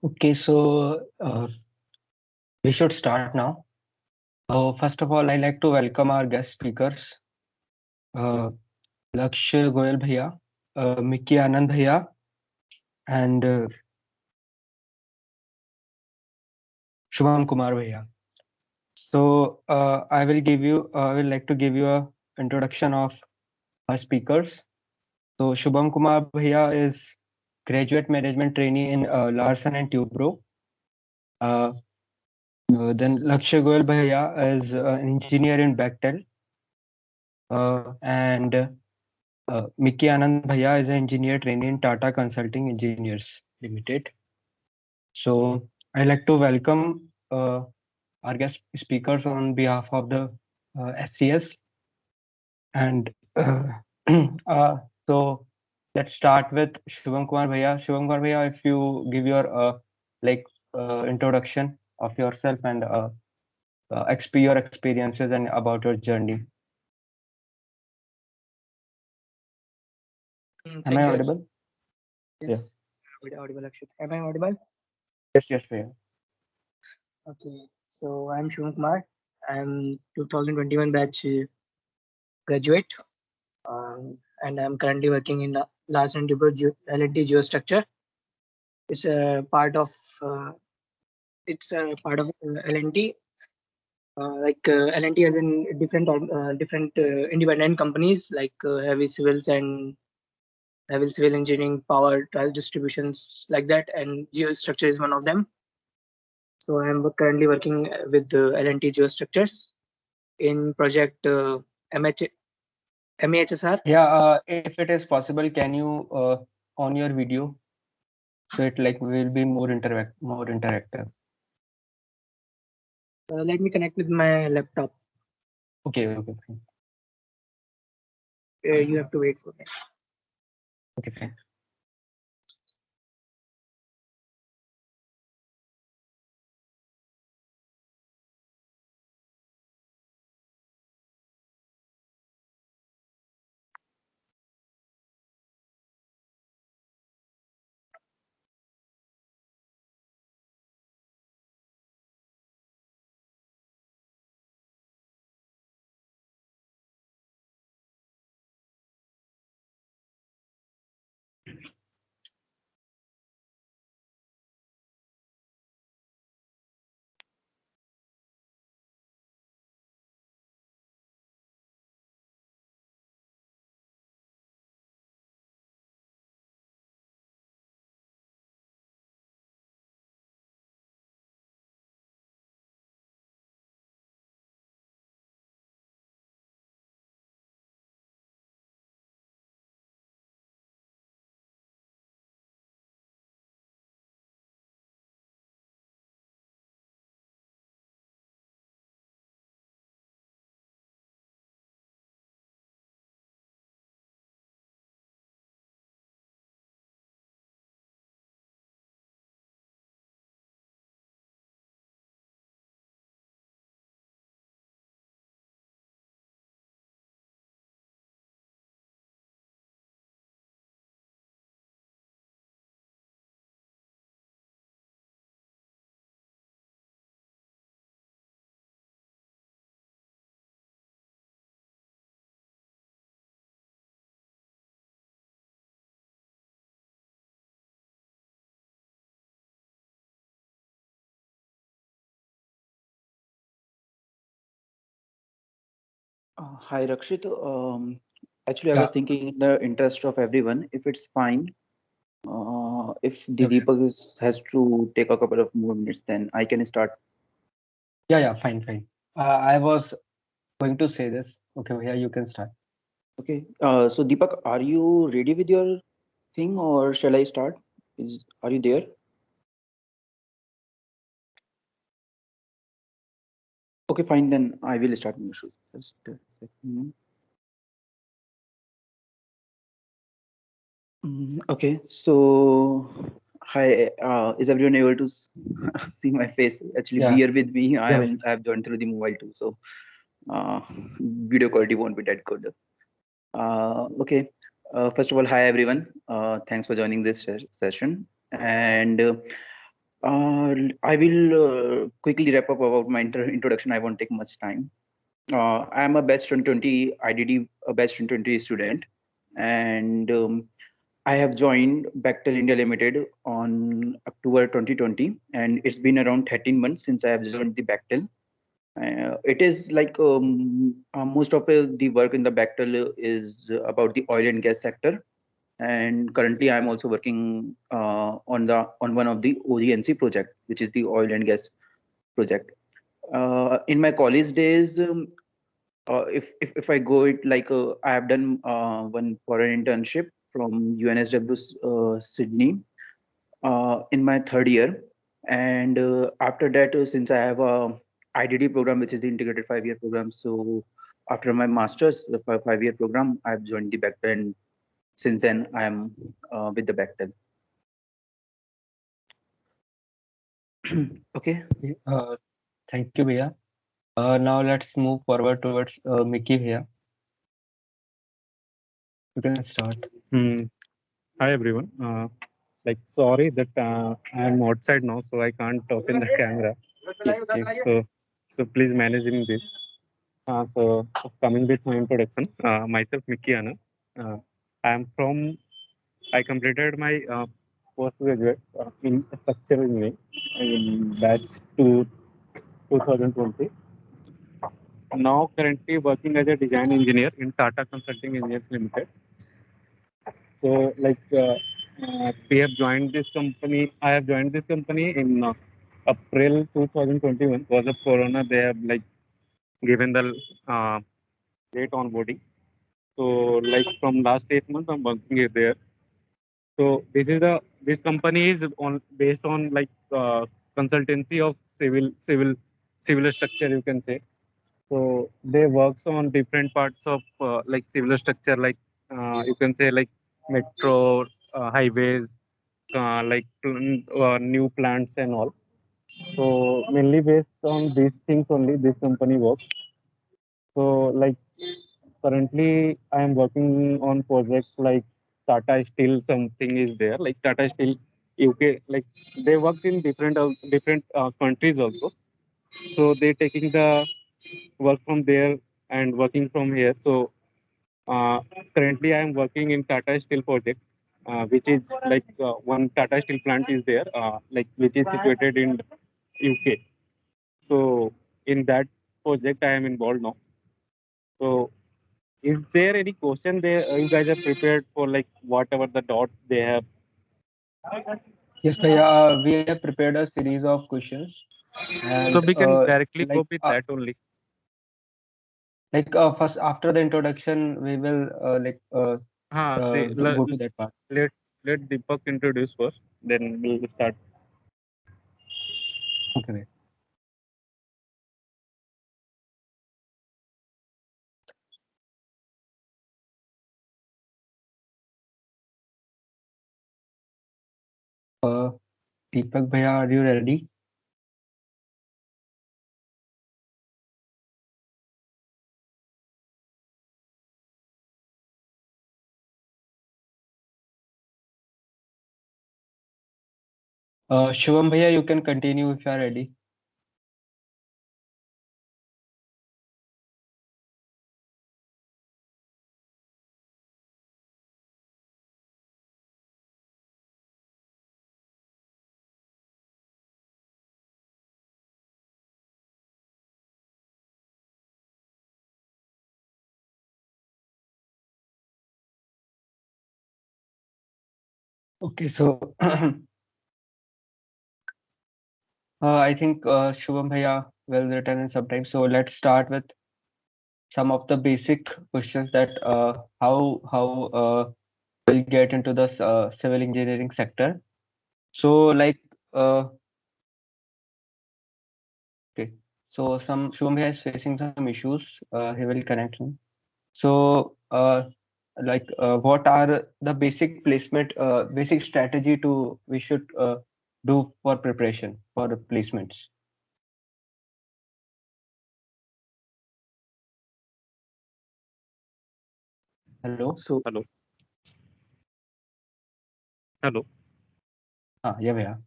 Okay, so we should start now. First of all, I'd like to welcome our guest speakers, uh, Lakshya Goyal Bhaiya, Mickey Anand Bhaiya, and Shubham Kumar Bhaiya. So I will like to give you a introduction of our speakers. So Shubham Kumar Bhaiya is graduate management trainee in Larsen and Toubro. Uh, then Lakshya Goyal Bhaiya is an engineer in Bechtel, and Mickey Anand Bhaiya is an engineer trainee in Tata Consulting Engineers Limited. So I'd like to welcome our guest speakers on behalf of the SCS. And so let's start with Shubham Kumar Bhaiya. Shubham Kumar Bhaiya, if you give your like introduction of yourself and your experiences and about your journey. Am I Thank you. audible? Yeah. Yes, audible, Akshit. Am I audible? Yes, Bhaiya. Okay. So I'm Shivam Kumar. I'm 2021 batch graduate, and I'm currently working in Larsen Dubro L&T Geostructure. It's a part of uh, L&T. L&T has in different independent companies like heavy civil engineering, power, distributions like that, and geostructure is one of them. So I'm currently working with L&T Geostructures in project MEHSR. Yeah, if it is possible, can you on your video so it like will be more interactive. Let me connect with my laptop. Okay, fine. You have to wait for me. Okay, fine. Hi, Rakshit. Actually, I was Yeah, thinking in the interest of everyone, if it's fine, if the okay. Deepak has to take a couple of more minutes, then I can start. Yeah, fine. I was going to say this. Okay, yeah, you can start. Okay. So Deepak, are you ready with your thing, or shall I start? Are you there? Okay, fine. Then I will start. No issues. Just a second. Okay. So, hi. Is everyone able to see my face? Actually, Yeah, bear with me. I yeah, haven't. I've joined through the mobile too, so uh, video quality won't be that good. Okay. First of all, hi everyone. Thanks for joining this session. And I will quickly wrap up about my introduction. I won't take much time. I am a batch 2020 IDD, a batch 2020 student, and I have joined Bechtel India Limited on October 2020, and it's been around 13 months since I have joined the Bechtel. It is like most of the work in the Bechtel is about the oil and gas sector, and currently I'm also working on one of the OGNC project, which is the oil and gas project. In my college days, if I go it like I have done one foreign internship from UNSW Sydney in my third year, and after that, since I have a IDD program, which is the integrated 5-year program, so after my master's, the 5-year program, I've joined the Bechtel, and since then I am with the Bechtel. Okay. Thank you, Bhaiya. Now let's move forward towards Mickey here. You can start. Hi everyone. Sorry that I'm outside now, so I can't open the camera. So please manage in this. So coming with my introduction, myself Mickey Anna. Uh, I completed my postgraduate in structural engineering in batch 2020. Now currently working as a design engineer in Tata Consulting Engineers Limited. So we have joined this company. I have joined this company in April 2021. Because of Corona, they have given the late onboarding. So from last 8 months, I'm working here there. So this company is based on consultancy of civil structure, you can say. So they works on different parts of civil structure, you can say metro, highways, new plants and all. So mainly based on these things only, this company works. So currently I am working on projects like Tata Steel. Something is there like Tata Steel UK. Like they work in different countries also. So they taking the work from there and working from here. So uh, currently, I am working in Tata Steel project, which is one Tata Steel plant is there, which is situated in UK. So in that project, I am involved now. So is there any question there you guys are prepared for, like whatever the dots they have? Yes, Bhaiya, we have prepared a series of questions, So and we can directly like go with that only. first after the introduction, we will go to that part. Let Deepak introduce first, then we'll start. Okay. Deepak Bhaiya, are you ready? Shivam Bhaiya, you can continue if you are ready. Okay, so I think Shubham Bhaiya will return in some time. So let's start with some of the basic questions that how we'll get into the civil engineering sector. So uh, okay, so some Shubham Bhaiya is facing some issues. He will connect me. So what are the basic placement, basic strategy to we should do for preparation for the placements? Hello. So Hello. Hello. Yeah, Bhaiya.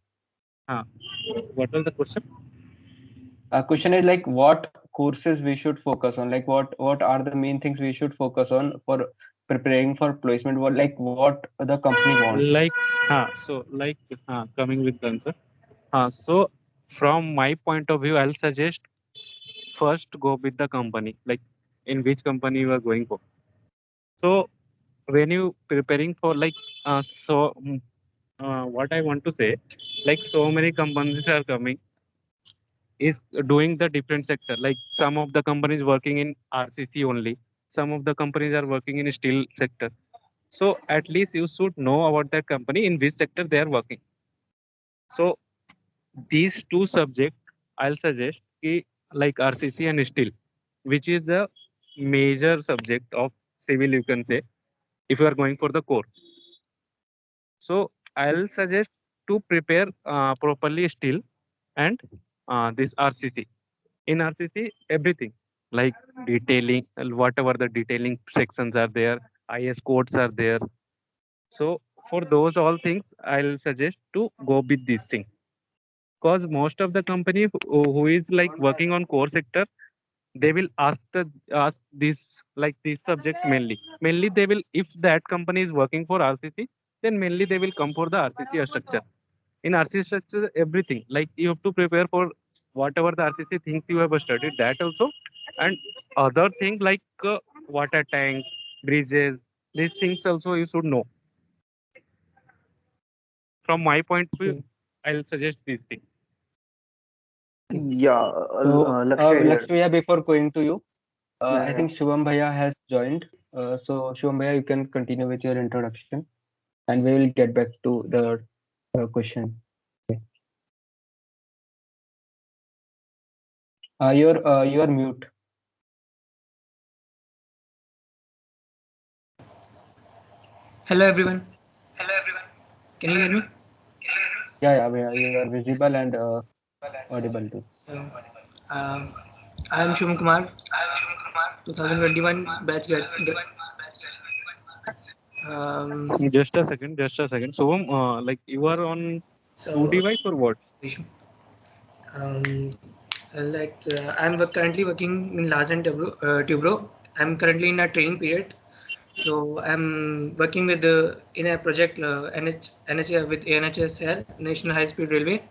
What was the question? Question is like what courses we should focus on, like what are the main things we should focus on for preparing for placement, what the company wants. Like, coming with the answer. So from my point of view, I'll suggest first go with the company, like in which company you are going for. So when you preparing for what I want to say, like so many companies are coming, is doing the different sector. Like some of the companies working in RCC only, some of the companies are working in steel sector. So at least you should know about that company in which sector they are working. So these two subject I'll suggest like RCC and steel, which is the major subject of civil, you can say, if you are going for the core. So I'll suggest to prepare properly steel and this RCC. In RCC, everything like detailing, whatever the detailing sections are there, IS codes are there. So for those all things, I'll suggest to go with these things. Because most of the company who is like working on core sector, they will ask this like this subject mainly. Mainly they will, if that company is working for RCC, then mainly they will come for the RCC structure. In RCC structure, everything like you have to prepare for whatever the RCC things you have studied, that also, and other thing like water tank, bridges, these things also you should know. From my point of view, I'll suggest these things. Yeah, So Lakshay here. Lakshmiya, before going to you, Yeah, I yeah. think Shubham Bhaiya has joined. So Shubham Bhaiya, you can continue with your introduction, and we will get back to the question. You are mute. Hello everyone. Can you hear me? Yeah, Bhaiya, you are visible and audible too. So, I am Shubham Kumar, 2021 batch grad. Just a second, Shubham, like you are on So, two device or what? Um, I'm currently working in Larsen Tubro. I'm currently in a training period. So I'm working with in a project with NHSL, National High Speed Railway,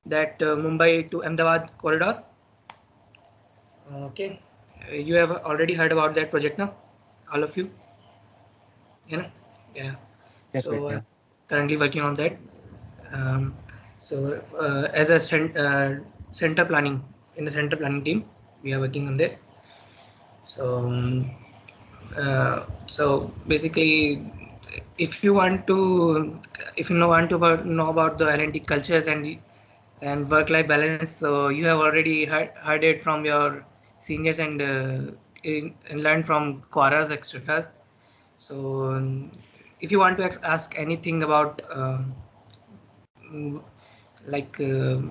that Mumbai to Ahmedabad corridor. Okay, you have already heard about that project now, all of you. Yeah, yeah. Yes, So Bhaiya. currently working on that. Um, so as a center planning in the center planning team, we are working on that. So so basically, if you want to know about the L&T cultures and work-life balance, so you have already heard it from your seniors and and learned from Quoras, etc. So if you want to ask anything about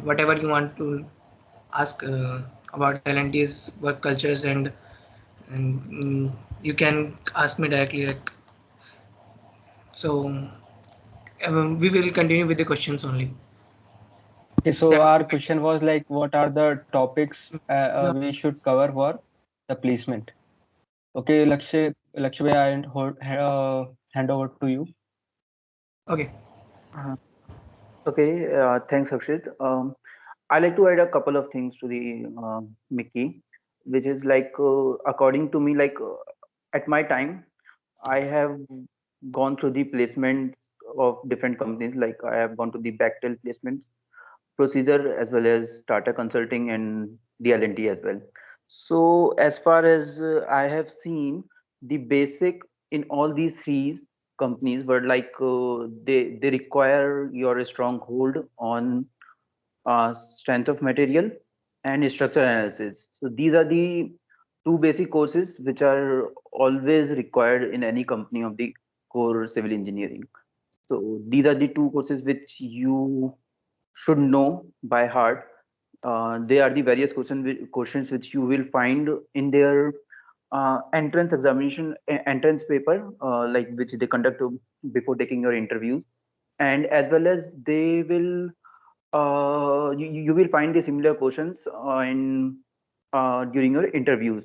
whatever you want to ask about L&T's work cultures and you can ask me directly. So we will continue with the questions only. Okay, so That our question was like, what are the topics no. we should cover for the placement? Okay, Lakshya, hand over to you. Okay. Uh, Okay, thanks, Akshit. I like to add a couple of things to the Mickey, which is like, according to me, like at my time, I have gone through the placements of different companies. Like I have gone to the Bechtel placements procedure as well as Tata Consulting and the L&T as well. So as far as I have seen, the basic in all these three companies were like they require your strong hold on strength of material and structure analysis. So these are the two basic courses which are always required in any company of the core civil engineering. So these are the two courses which you should know by heart. They are the various questions which you will find in their entrance examination, entrance paper, like which they conduct before taking your interviews, and as well as they will you will find the similar questions in during your interviews.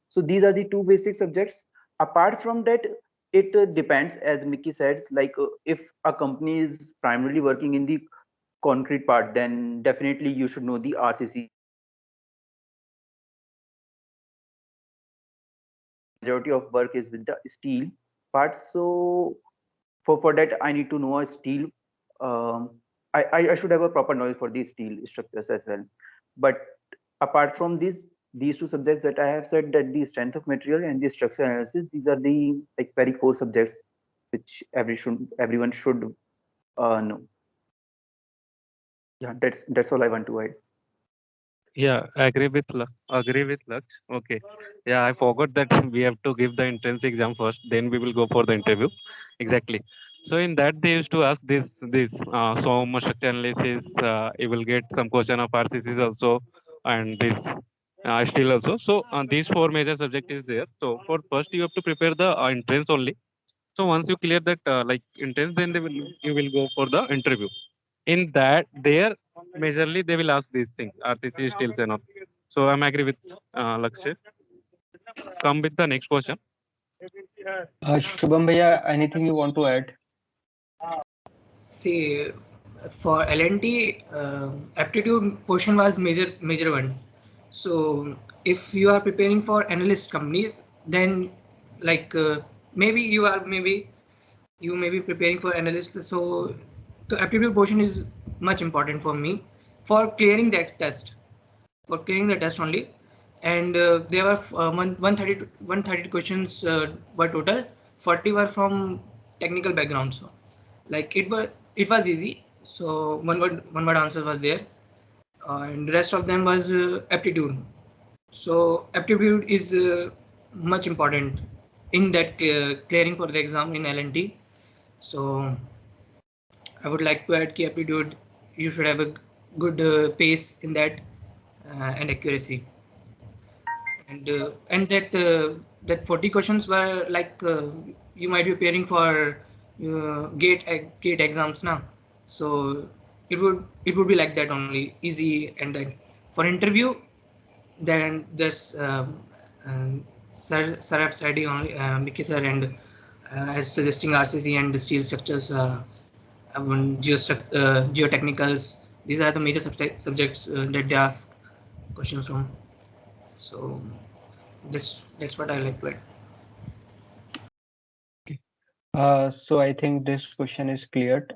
So these are the two basic subjects. Apart from that, it depends, as Mickey said, like if a company is primarily working in the concrete part, then definitely you should know the RCC. Majority of work is with the steel part. So for that, I need to know a steel. Um, I should have a proper knowledge for these steel structures as well. But apart from these two subjects that I have said, that the strength of material and the structure analysis, these are the like very core subjects which everyone should know. Yeah, that's all I want to add. Yeah, agree with Lux. Okay. Yeah, I forgot that we have to give the entrance exam first, then we will go for the interview. Exactly. So in that they used to ask this SOM structure analysis. You will get some question of RCCs also, and this still also. So these four major subject is there. So for first you have to prepare the entrance only. So once you clear that like entrance, then you will go for the interview. In that there majorly they will ask these things, RCC stills and all. So I'm agree with Lakshay. Come with the next question. Shubham Bhaiya, anything you want to add? See, for LNT, aptitude portion was major one. So if you are preparing for analyst companies, then like maybe you may be preparing for analyst. So the aptitude portion is much important for me for clearing that test, for clearing the test only. And there were 130 questions were total. 40 were from technical background. So like it was easy. So one word answers were there, and the rest of them was aptitude. So aptitude is much important in that clearing for the exam in LNT. So I would like to add key aptitude. You should have a good pace in that and accuracy. And that 40 questions were like you might be preparing for gate exams now. So it would be like that only, easy. And then for interview, then there's sir have studied only Mickey sir, and as suggesting RCC and the steel structures, geotechnicals. These are the major subjects that they ask questions from. So that's what I like to add. So I think this question is cleared.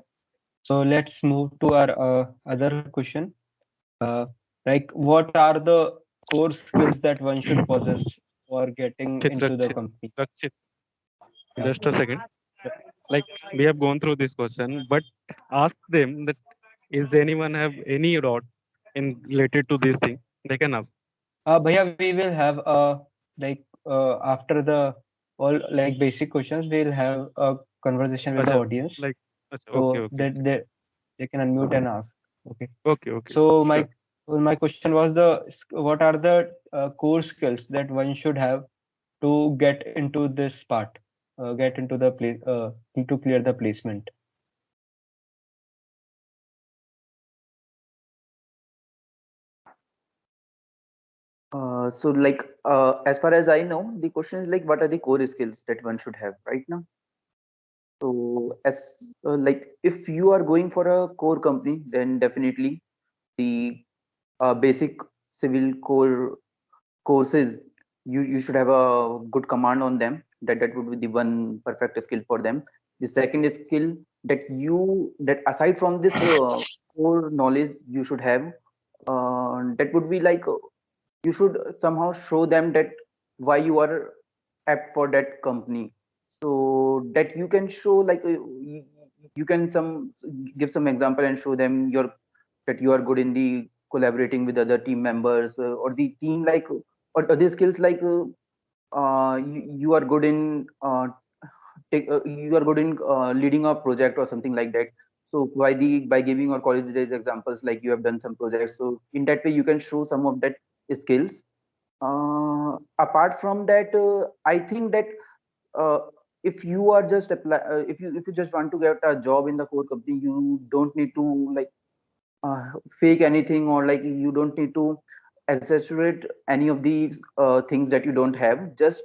So let's move to our other question. Like, what are the core skills that one should possess for getting into the company? Lakshit, Yeah. just a second. Like we have gone through this question, but ask them that is anyone have any doubt in related to this thing? They can ask. Bhaiya, we will have like after the all like basic questions, we'll have a conversation with the Acha, audience, like, acha, okay, so okay, that they can unmute and ask. Okay. okay, okay. So Sure. my question was what are the core skills that one should have to get into this part, get into the place, to clear the placement. So like as far as I know, the question is like what are the core skills that one should have right now. So as like if you are going for a core company, then definitely the basic civil core courses, you should have a good command on them. That would be the one perfect skill for them. The second skill that aside from this core knowledge you should have, that would be like you should somehow show them that why you are apt for that company, so that you can show like you can give some example and show them that you are good in the collaborating with other team members, or the team like or other skills like you are good in you are good in leading a project or something like that. So by giving your college days examples, like you have done some projects, so in that way you can show some of that skills. Apart from that, I think that uh, if you are just if you just want to get a job in the core company, you don't need to like fake anything, or like you don't need to exaggerate any of these things that you don't have. Just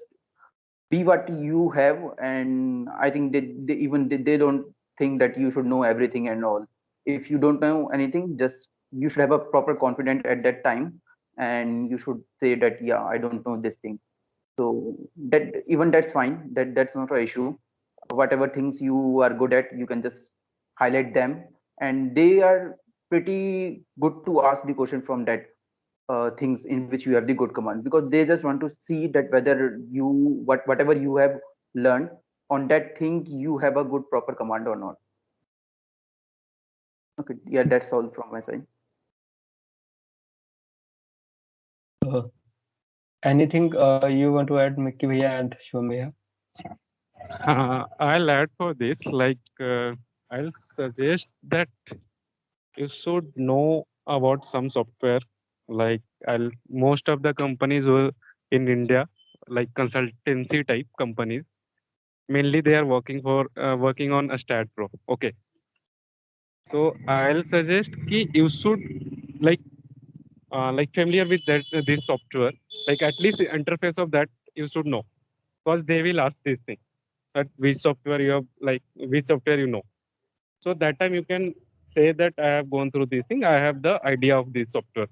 be what you have. And I think they don't think that you should know everything and all. If you don't know anything, just you should have a proper confidence at that time, and you should say that yeah, I don't know this thing. So that even that's fine, that's not an issue. Whatever things you are good at, you can just highlight them, and they are pretty good to ask the question from that things in which you have the good command, because they just want to see that whether you whatever you have learned on that thing, you have a good proper command or not. Okay, yeah, that's all from my side. Uh, anything you want to add, Mickey Bhaiya and Shivam Bhaiya? I'll add for this, I'll suggest that you should know about some software. Like most of the companies who in India, like consultancy type companies, mainly they are working on a stat pro. Okay, so I'll suggest ki you should like familiar with that this software, like at least the interface of that you should know, because they will ask this thing that which software you have, like which software you know. So that time you can say that I have gone through this thing, I have the idea of this software.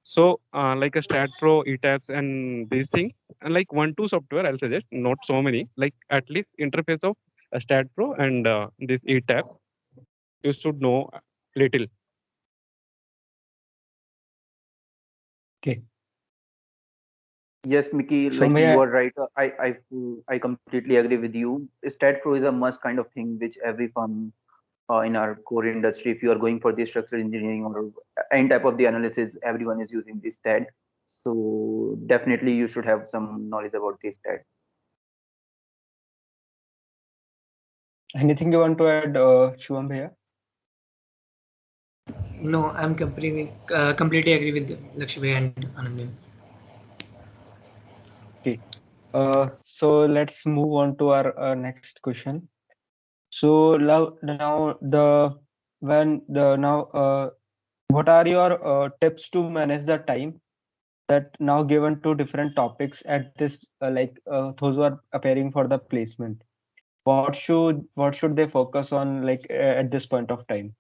So like a stat pro, etabs and these things, and like one two software I'll suggest, not so many, like at least interface of a stat pro and this etabs you should know little. Okay. Yes, Mickey, Shivam like you Bhaiya, are right. I completely agree with you. Stat pro is a must kind of thing which every firm in our core industry, if you are going for the structural engineering or any type of the analysis, everyone is using this stat. So definitely you should have some knowledge about this stat. anything you want to add, Shivam Bhaiya? No, I'm completely agree with Lakshmi and Anandin. Okay. So let's move on to our next question. So now the when the now what are your tips to manage the time that now given to different topics at this those who are appearing for the placement? What should they focus on at this point of time?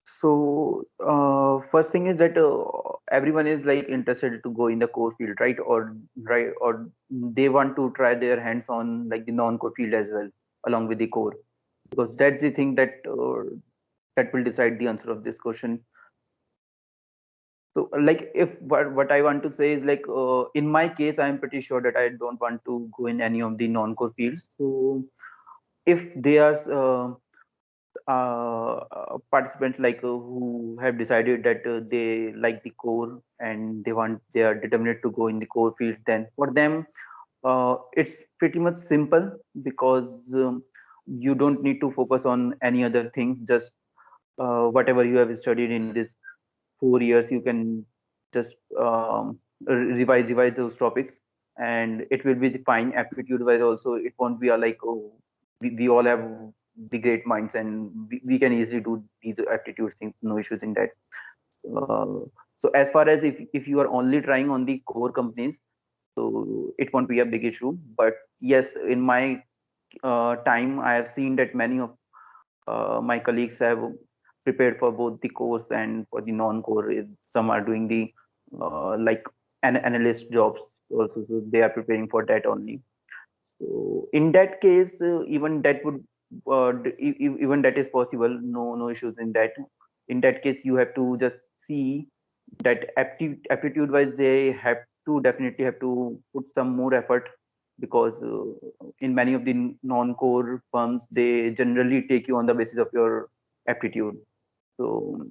So first thing is that everyone is like interested to go in the core field, right? Or they want to try their hands on like the non-core field as well, along with the core, because that's the thing that will decide the answer of this question. So like if what I want to say is like in my case, I'm pretty sure that I don't want to go in any of the non-core fields. So if they are participants like who have decided that they like the core and they are determined to go in the core field, then for them it's pretty much simple, because you don't need to focus on any other things. Just whatever you have studied in this 4 years, you can just revise those topics, and it will be fine. Aptitude wise also, it won't be a like, oh, we all have the great minds and we can easily do these aptitude things, no issues in that. So as far as if you are only trying on the core companies, so it won't be a big issue. But yes, in my time, I have seen that many of my colleagues have prepared for both the course and for the non-core. Some are doing the like analyst jobs also, so they are preparing for that only. So in that case, even that would even that is possible. No issues in that. In that case, you have to just see that aptitude wise, they have to definitely have to put some more effort, because in many of the non-core firms, they generally take you on the basis of your aptitude. So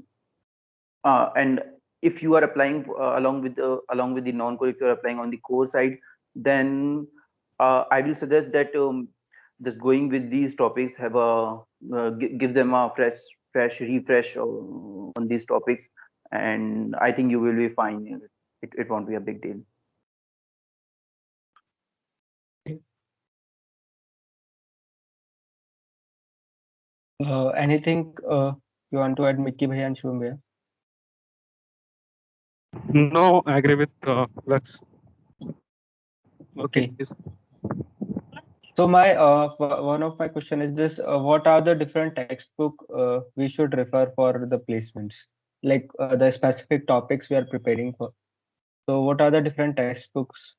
and if you are applying along with the non-core, if you are applying on the core side, then I will suggest that just going with these topics, have a give them a fresh refresh on these topics, and I think you will be fine. It won't be a big deal. Anything you want to add, Mickey Bhaiya and Shubham Bhaiya? No, I agree with Lux. Okay. Yes. So my one of my question is this: what are the different textbook we should refer for the placements? Like the specific topics we are preparing for. So what are the different textbooks?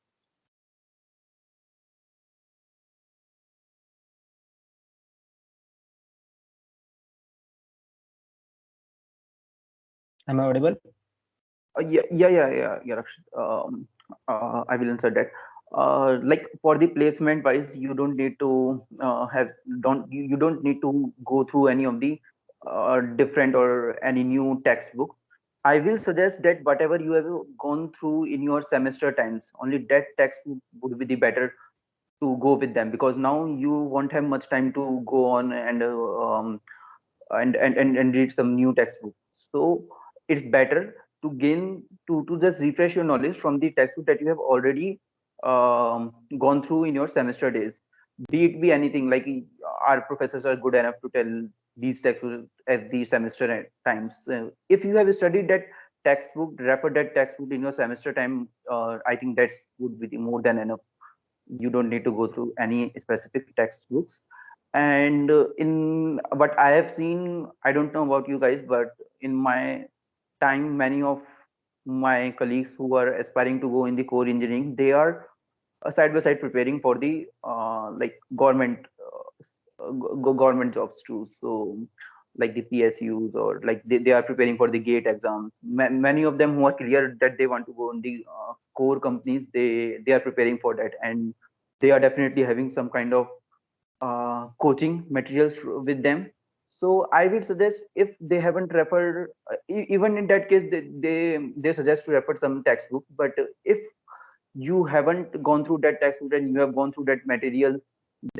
Am I audible? Yeah, Rakshit. I will answer that. Like for the placement wise, you don't need to you don't need to go through any of the different or any new textbook. I will suggest that whatever you have gone through in your semester times, only that textbook would be the better to go with them, because now you won't have much time to go on and and read some new textbook. So it's better to gain to just refresh your knowledge from the textbook that you have already gone through in your semester days. Be it be anything, like our professors are good enough to tell these textbooks at the semester times. If you have studied that textbook, refer that textbook in your semester time, I think that's would be more than enough. You don't need to go through any specific textbooks. And in what I have seen, I don't know about you guys, but in my time, many of my colleagues who are aspiring to go in the core engineering, they are side by side preparing for the like government government jobs too. So like the PSUs, or like they are preparing for the GATE exams. Many of them who are clear that they want to go in the core companies, they are preparing for that, and they are definitely having some kind of coaching materials with them. So I would suggest, if they haven't referred, even in that case, they suggest to refer some textbook. But if you haven't gone through that textbook and you have gone through that material,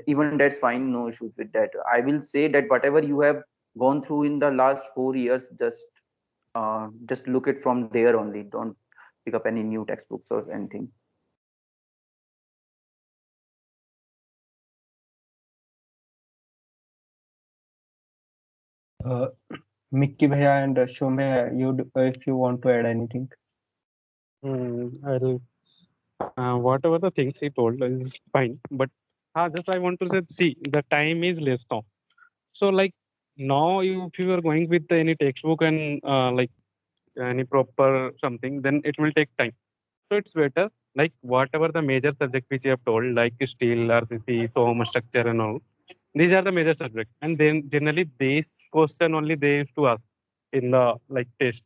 even that's fine, no issues with that. I will say that whatever you have gone through in the last 4 years, just look it from there only. Don't pick up any new textbooks or anything. Uh, Mickey Bhaiya and Shubham Bhaiya, if you want to add anything. I'll whatever the things he told is fine, but just I want to say, see, the time is less now. So like now, if you are going with any textbook and like any proper something, then it will take time. So it's better like whatever the major subject which you have told, like steel, RCC, SOM structure and all. These are the major subjects, and then generally this question only they used to ask in the like test.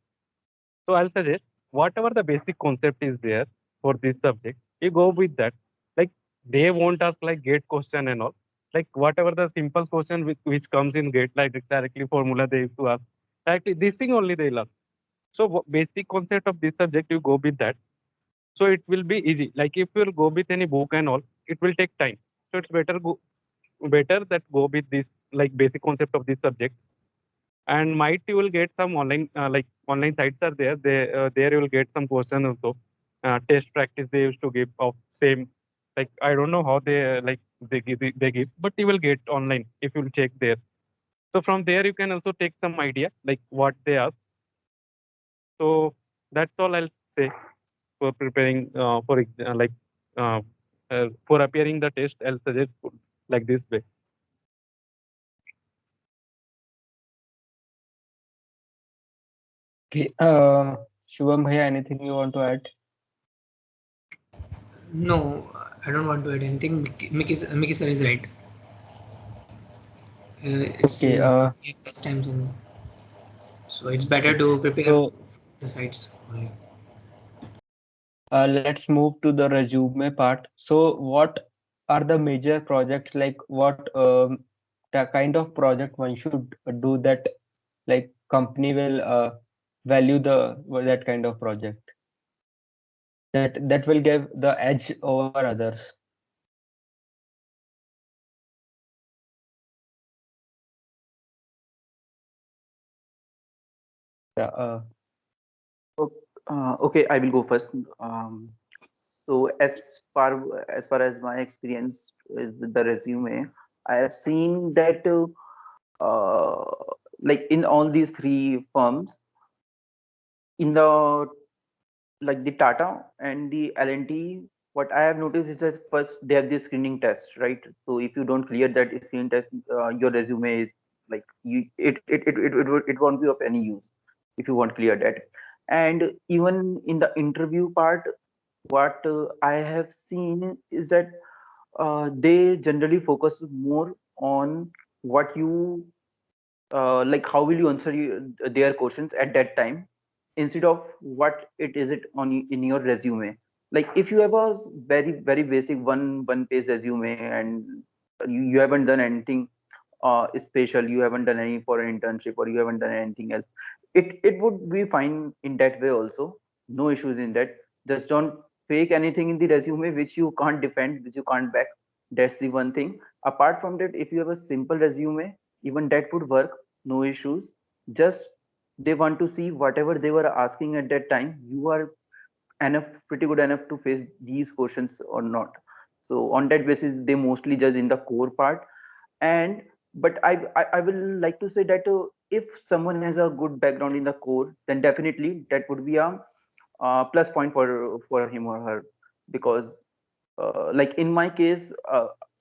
So I'll suggest whatever the basic concept is there for this subject, you go with that. Like they won't ask like gate question and all. Like whatever the simple question which comes in gate, like directly formula they used to ask. Directly this thing only they'll ask. So basic concept of this subject, you go with that. So it will be easy. Like if you'll go with any book and all, it will take time. So it's better that go with this like basic concept of this subject, and might you will get some online like online sites are there, there you will get some question also, test practice they used to give of same, like I don't know how they they give, but you will get online if you will check there. So from there you can also take some idea like what they ask. So that's all I'll say for preparing uh, for appearing the test. I'll suggest like this way. Okay. Shubham Bhaiya, anything you want to add? No, I don't want to add anything. Mickey sir is right. It's Okay. best times, and so it's better to prepare So the sites only. let's move to the resume part. So what are the major projects, like what the kind of project one should do that like company will value that kind of project that will give the edge over others. Yeah, Okay, I will go first. So as far as my experience with the resume, I have seen that like in all these three firms, in the like the Tata and the L&T, what I have noticed is that first they have this screening test, right? So if you don't clear that screening test, your resume is like it won't be of any use if you won't clear that. And even in the interview part, what I have seen is that they generally focus more on what you like how will you answer their questions at that time instead of what it is it on in your resume. Like if you have a very basic one page resume and you haven't done anything special, you haven't done any foreign internship or you haven't done anything else, it would be fine in that way also, no issues in that. Just don't fake anything in the resume which you can't defend, which you can't back. That's the one thing. Apart from that, if you have a simple resume, even that would work, no issues. Just they want to see whatever they were asking at that time, you are enough, pretty good enough to face these questions or not. So on that basis they mostly judge in the core part. And but I will like to say that if someone has a good background in the core, then definitely that would be a plus point for him or her. Because like in my case,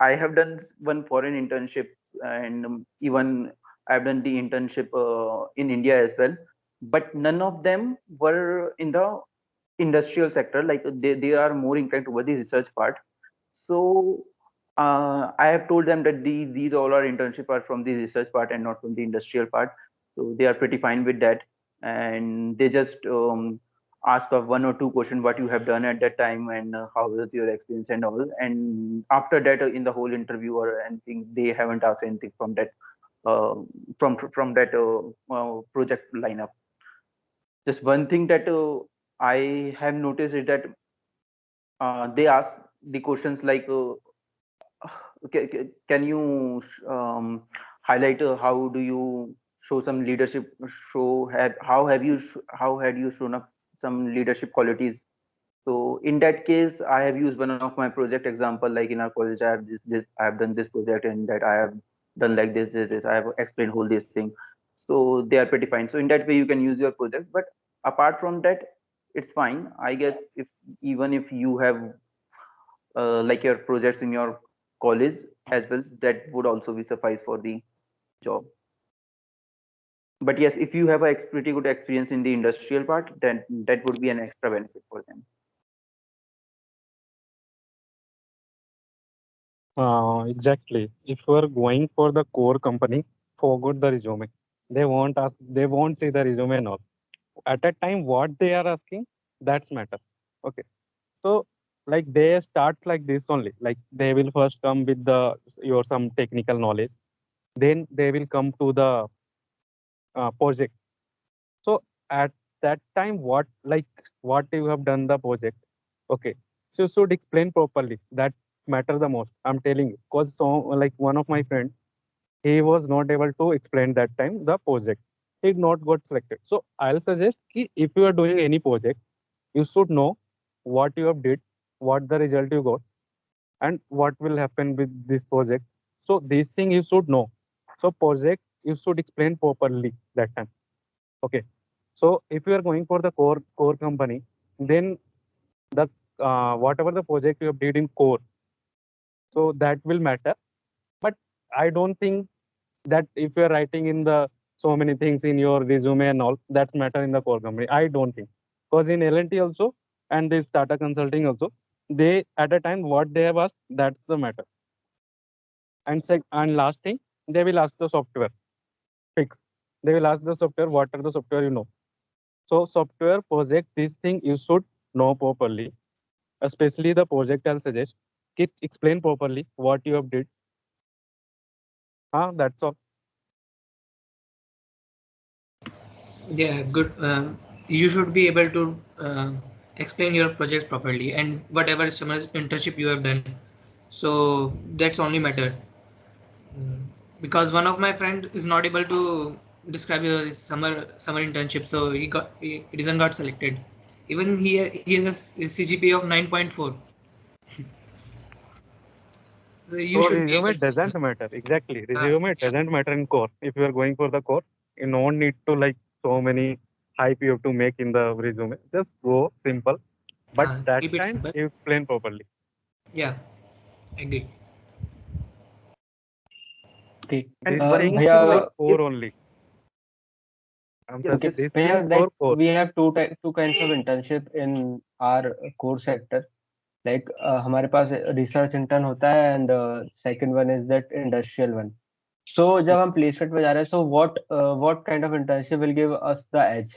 I have done one foreign internship, and even I've done the internship in India as well, but none of them were in the industrial sector. Like they are more inclined toward the research part. So I have told them that these all our internship are from the research part and not from the industrial part. So they are pretty fine with that, and they just ask of one or two questions what you have done at that time and how was your experience and all. And after that, in the whole interview or anything, they haven't asked anything from that from that project lineup. Just one thing that I have noticed is that they ask the questions like can you highlight how do you show some leadership, how have you how had you shown up some leadership qualities. So in that case, I have used one of my project example, like in our college I have this I have done this project and that I have done like this I have explained whole this thing. So they are pretty fine. So in that way you can use your project, but apart from that it's fine, I guess. If even if you have like your projects in your college as well, that would also be suffice for the job. But yes, if you have a pretty good experience in the industrial part, then that would be an extra benefit for them. Exactly. If you are going for the core company, forget the resume. They won't ask. They won't see the resume and all. At that time, what they are asking, that's matter. Okay. So like they start like this only. Like they will first come with the your some technical knowledge. Then they will come to the project. So at that time, what you have done the project. Okay. So you should explain properly. That matter the most. I'm telling you, because so like one of my friend, he was not able to explain that time the project. He did not got selected. So I'll suggest ki if you are doing any project, you should know what you have did, what the result you got, and what will happen with this project. So these things you should know. So project you should explain properly that time. Okay. So if you are going for the core company, then the whatever the project you have did in core, so that will matter. But I don't think that if you are writing in the so many things in your resume and all, that matter in the core company. I don't think, because in L&T also and this Tata Consulting also, they at a time what they have asked, that's the matter. And last thing, they will ask the software fix. They will ask the software, what are the software you know. So software project, this thing you should know properly, especially the project. I'll suggest explain properly what you have did. That's all. Yeah, good. You should be able to explain your projects properly and whatever summer internship you have done. So that's only matter. Because one of my friend is not able to describe his summer internship, so he doesn't got selected. Even he has a CGPA of 9.4. You So should be resume able to doesn't answer. matter. Exactly. Ah, Resume yeah. doesn't matter in core. If you are going for the core, you don't need to like so many hype you have to make in the resume. Just go simple. But that Keep it time simple. you explain properly. Yeah, agree. Okay. And These one things more thing, for like Bhaiya, if core only. I'm yes, saying okay, yes, these things Bhaiya, for like core. we have two kinds of internship in our core sector. Like हमारे पास research intern होता है and second one is that industrial one. So जब हम placement में जा रहे हैं, so what kind of internship will give us the edge?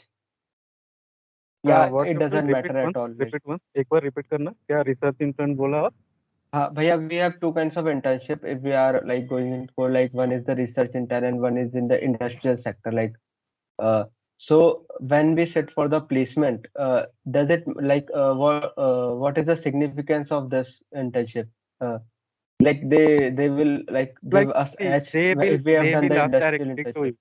Yeah, What it you told? doesn't Repeat matter at once. all. Like Repeat once. एक बार repeat करना. क्या research intern बोला आप? Bhaiya, we have two kinds of internship if we are like going in for like one is the research intern and one is in the industrial sector. Like so when we sit for the placement, does it like what is the significance of this internship? Uh, like they will like give Like us see, edge if we have they done the will ask industrial directly to internship. you.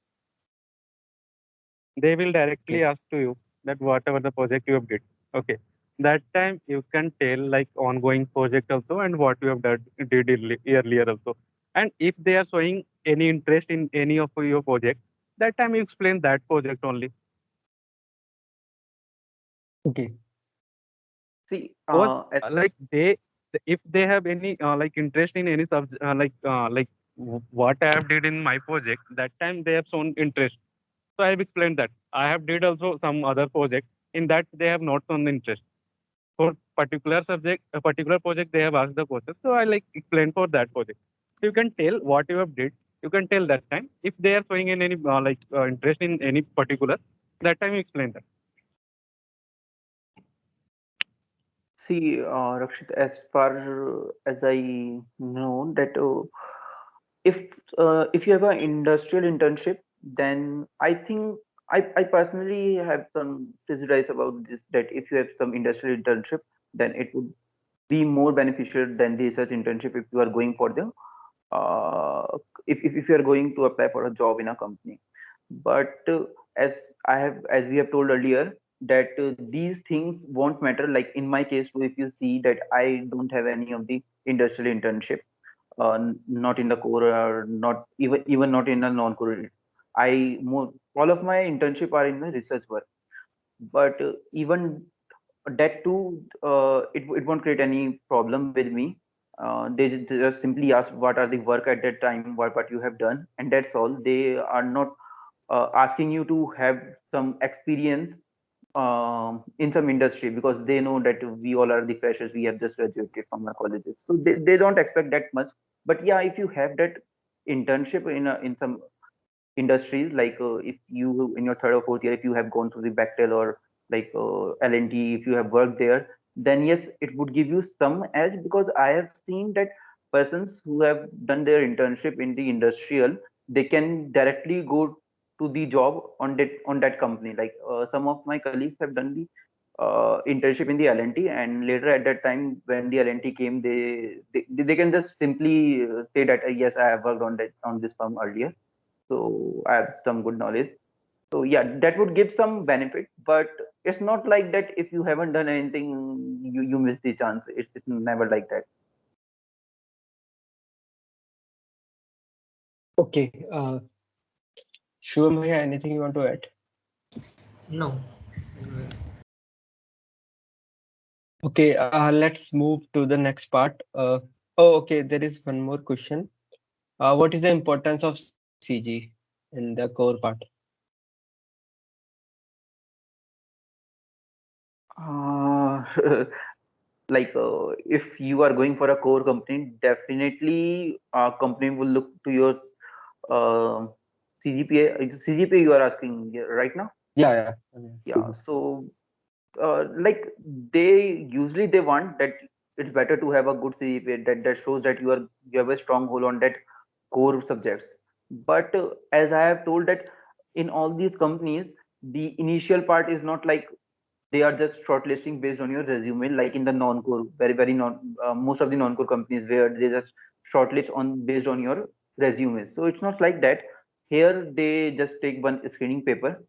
They will directly Okay. ask to you that whatever the project you have did. Okay. That time you can tell like ongoing project also and what you have did earlier also. And if they are showing any interest in any of your project, that time you explain that project only. Okay. see, Because as like if they have any like interest in any subject what I have did in my project, that time they have shown interest. So I have explained that I have did also some other project in that they have not shown interest. For particular subject, a particular project, they have asked the question. So I like explain for that project. So you can tell what you have did. You can tell that time if they are showing in any interest in any particular. That time you explain that. see, Rakshit, as far as I know that if if you have an industrial internship, then I think I personally have some prejudice about this, that if you have some industrial internship, then it would be more beneficial than the research internship if you are going for the uh, if you are going to apply for a job in a company. But as as we have told earlier, that these things won't matter. Like in my case too, if you see that I don't have any of the industrial internship, not in the core or not even not in the non-core. I more all of my internship are in the research work. But even that too, it won't create any problem with me. They just simply ask what are the work at that time, what you have done, and that's all. They are not asking you to have some experience in some industry, because they know that we all are the freshers, we have just graduated from our colleges, so they don't expect that much. But yeah, if you have that internship in some industries, like if you in your third or fourth year, if you have gone through the Bechtel or like L&T, if you have worked there, then yes, it would give you some edge, because I have seen that persons who have done their internship in the industrial, they can directly go to the job on that company. Like some of my colleagues have done the internship in the L&T, and later at that time when the L&T came, they can just simply say that yes, I have worked on this firm earlier, so I have some good knowledge. So yeah, that would give some benefit, but it's not like that if you haven't done anything, you miss the chance. It's never like that. Okay. Shubham Bhaiya, anything you want to add? No. Okay, let's move to the next part. Oh, okay, there is one more question. What is the importance of CG in the core part? Uh, like if you are going for a core company, definitely company will look to your uh, CGPA. It's CGPA you are asking right now? Yeah, yeah. Yeah. CG. So like they want that it's better to have a good CGPA, that shows that you have a strong hold on that core subjects. But as I have told that in all these companies, the initial part is not like they are just shortlisting based on your resume, like in the non-core, very non most of the non-core companies where they just shortlist on based on your resume. So it's not like that. Here they just take one screening paper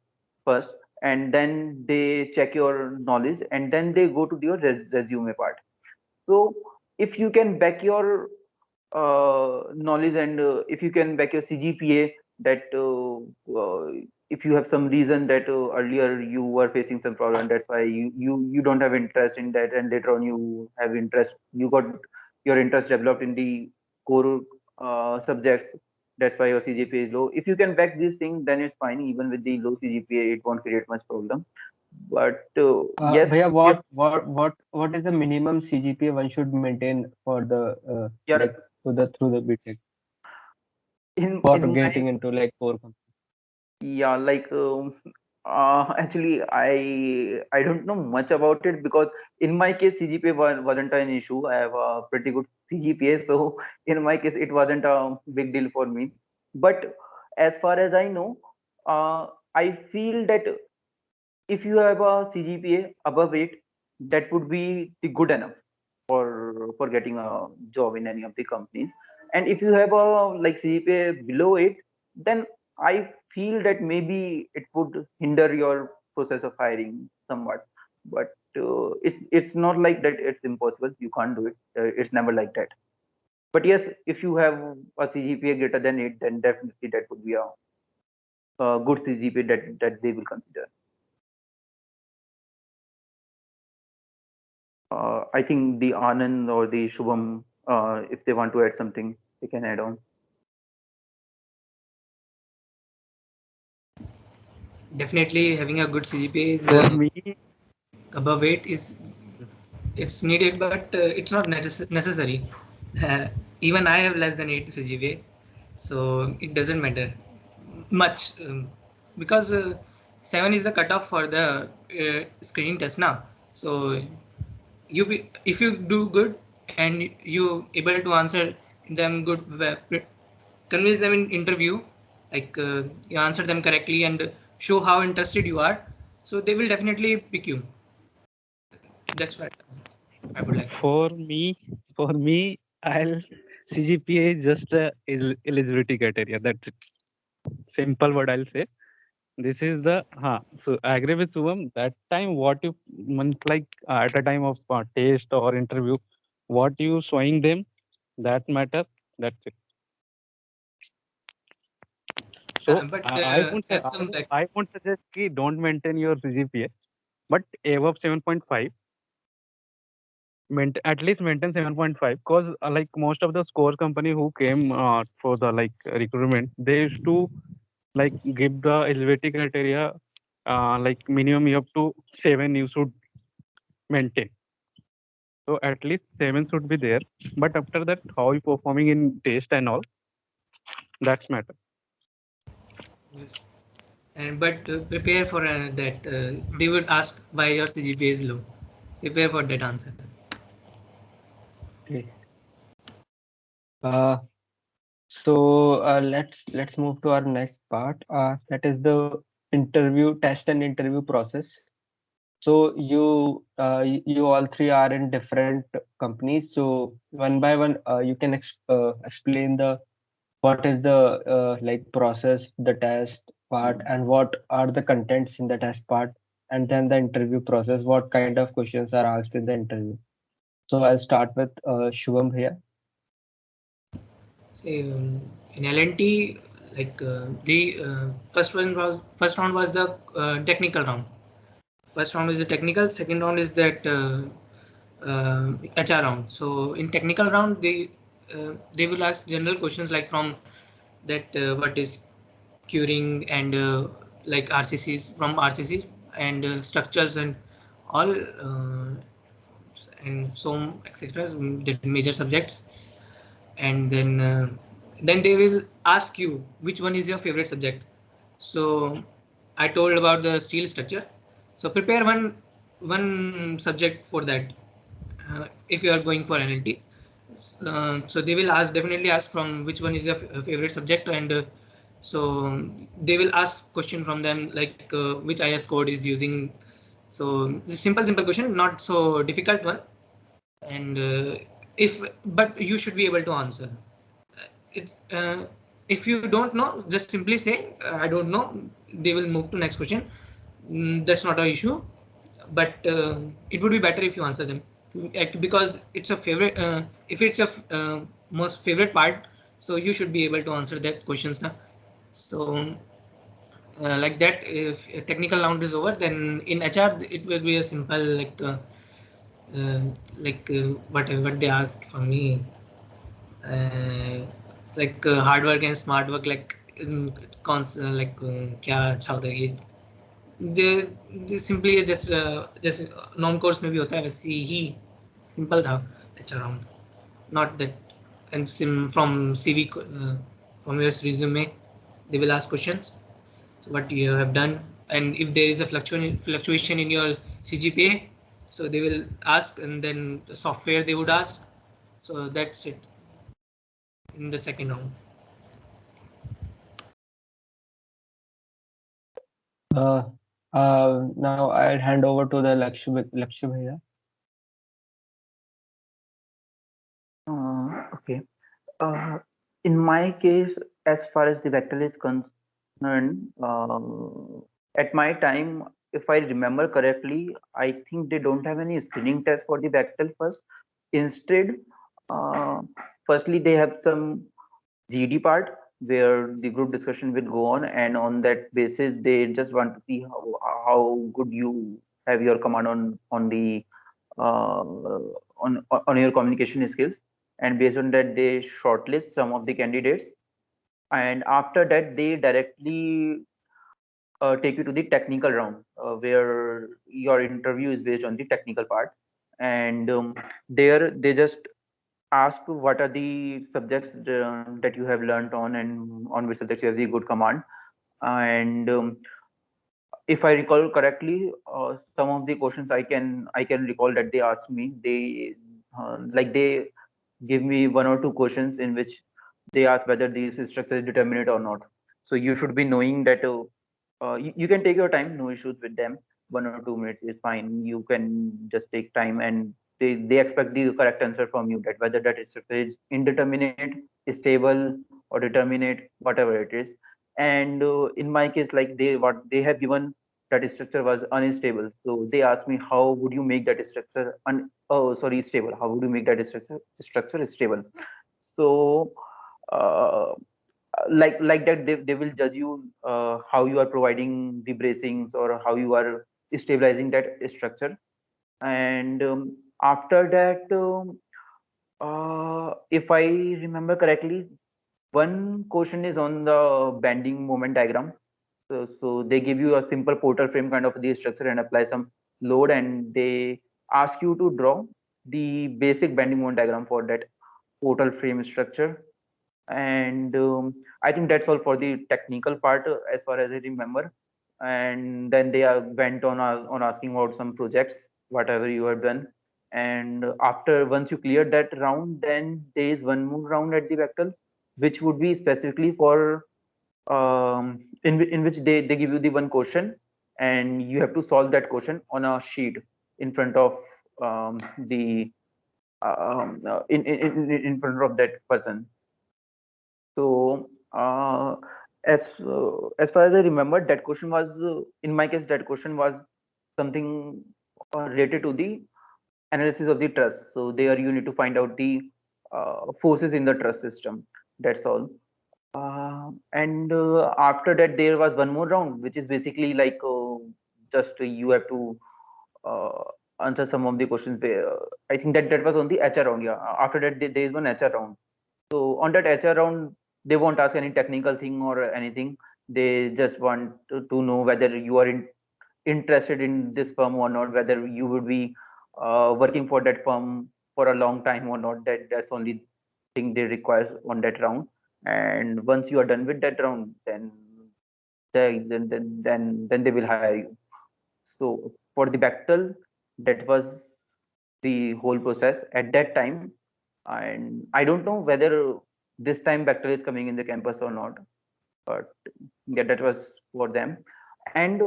first, and then they check your knowledge, and then they go to your resume part. So if you can back your knowledge, and if you can back your CGPA, that if you have some reason that earlier you were facing some problem, that's why you don't have interest in that, and later on you have interest, you got your interest developed in the core subjects, that's why your CGPA is low. If you can back these things, then it's fine. Even with the low CGPA, it won't create much problem. But yes, Bhaiya, if what is the minimum CGPA one should maintain for the yeah, like through the BTech in for in my getting into like core company? yeah, like actually, I don't know much about it, because in my case CGPA wasn't an issue. I have a pretty good CGPA, so in my case it wasn't a big deal for me. But as far as I know, I feel that if you have a CGPA above 8, that would be the good enough for getting a job in any of the companies. And if you have a like CGPA below 8, then I feel that maybe it would hinder your process of hiring somewhat. But it's not like that it's impossible. You can't do it. It's never like that. But yes, if you have a CGPA greater than 8, then definitely that would be a good CGPA that they will consider. I think the Anand or the Shubham, if they want to add something, they can add on. Definitely having a good CGPA is For me, above 8 is it's needed, but it's not necessary. Even I have less than 8 CGPA, so it doesn't matter much, because 7 is the cutoff for the screening test now. So if you do good and you able to answer them good, convince them in interview, like you answer them correctly and show how interested you are, so they will definitely pick you. That's what I would like. for me, for me, I'll CGPA is just a eligibility criteria. That's it. Simple what I'll say. This is the so I agree with Subham. That time, what you means like at a time of test or interview, what you showing them, that matter. That's it. So But I won't say, have some back. I won't suggest ki don't maintain your CGPA, but above 7.5, at least maintain 7.5, because like most of the score company who came for the like recruitment, they used to like give the eligibility criteria like minimum you have to 7 you should maintain. So at least 7 should be there. But after that, how you performing in test and all, that's matter. Yes. And but prepare for that. They would ask why your CGPA is low. Prepare for that answer. Okay. Uh, so let's move to our next part. That is the interview test and interview process. So you all three are in different companies. So one by one, you can explain the what is the like process, the test part, and what are the contents in the test part, and then the interview process. What kind of questions are asked in the interview? So I'll start with Shubham here. Say in LNT, like the first round was the technical round. First round is the technical. Second round is that HR round. So in technical round, they will ask general questions like from that what is curing and like RCCs from RCCs and structures and all and so etc. The major subjects, and then they will ask you which one is your favorite subject. So I told about the steel structure. So prepare one subject for that if you are going for NLT. So they will definitely ask from which one is your favorite subject, and so they will ask question from them like which IS code is using. So this simple question, not so difficult one, and but you should be able to answer. It's if you don't know, just simply say I don't know. They will move to next question. That's not an issue, but it would be better if you answer them because it's a favorite. If it's a most favorite part. So you should be able to answer that questions now. So like that, if a technical round is over, then in HR it will be a simple what they asked from me, hard work and smart work, क्या अच्छा होता है ये, they simply just जैसे non course में भी होता है वैसे ही सिंपल था अच्छा round, not that. And from CV, from your resume, they will ask questions what you have done, and if there is a fluctuation in your CGPA, so they will ask, and then the software they would ask. So that's it in the second round. Now I'll hand over to the Lakshya Bhaiya. Okay. In my case, as far as the Bechtel is concerned, at my time, if I remember correctly, I think they don't have any screening test for the Bechtel first. Instead, firstly, they have some GD part where the group discussion will go on, and on that basis, they just want to see how good you have your command on the on your communication skills, and based on that they shortlist some of the candidates, and after that they directly take you to the technical round where your interview is based on the technical part, and there they just ask what are the subjects that you have learned on, and on which subjects you have the good command. And if I recall correctly, some of the questions I can recall that they asked me, they they give me one or two questions in which they ask whether this structure is determinate or not. So you should be knowing that you can take your time, no issues with them. 1 or 2 minutes is fine. You can just take time, and they expect the correct answer from you, that whether that structure is indeterminate, stable, or determinate, whatever it is. And in my case, like what they have given, that structure was unstable. So they asked me, how would you make that structure stable? How would you make that structure stable? So like that they will judge you how you are providing the bracings or how you are stabilizing that structure. And after that, if I remember correctly, one question is on the bending moment diagram. So they give you a simple portal frame kind of the structure and apply some load, and they ask you to draw the basic bending moment diagram for that portal frame structure. And I think that's all for the technical part as far as I remember. And then they went on asking about some projects, whatever you have done. And after once you clear that round, then there is one more round at the Bechtel, which would be specifically for in which they give you the one question, and you have to solve that question on a sheet in front of the in front of that person. So as far as I remember, that question was in my case, that question was something related to the analysis of the truss. So there you need to find out the forces in the truss system. That's all. And after that, there was one more round, which is basically like just you have to uh, answer some of the questions. I think that was on the HR round. Yeah. After that, there is one HR round. So on that HR round, they won't ask any technical thing or anything. They just want to know whether you are interested in this firm or not, whether you would be working for that firm for a long time or not. That's only thing they require on that round. And once you are done with that round, then then they will hire you. So for the Bechtel, that was the whole process at that time. And I don't know whether this time Bechtel is coming in the campus or not, but yeah, that was for them. And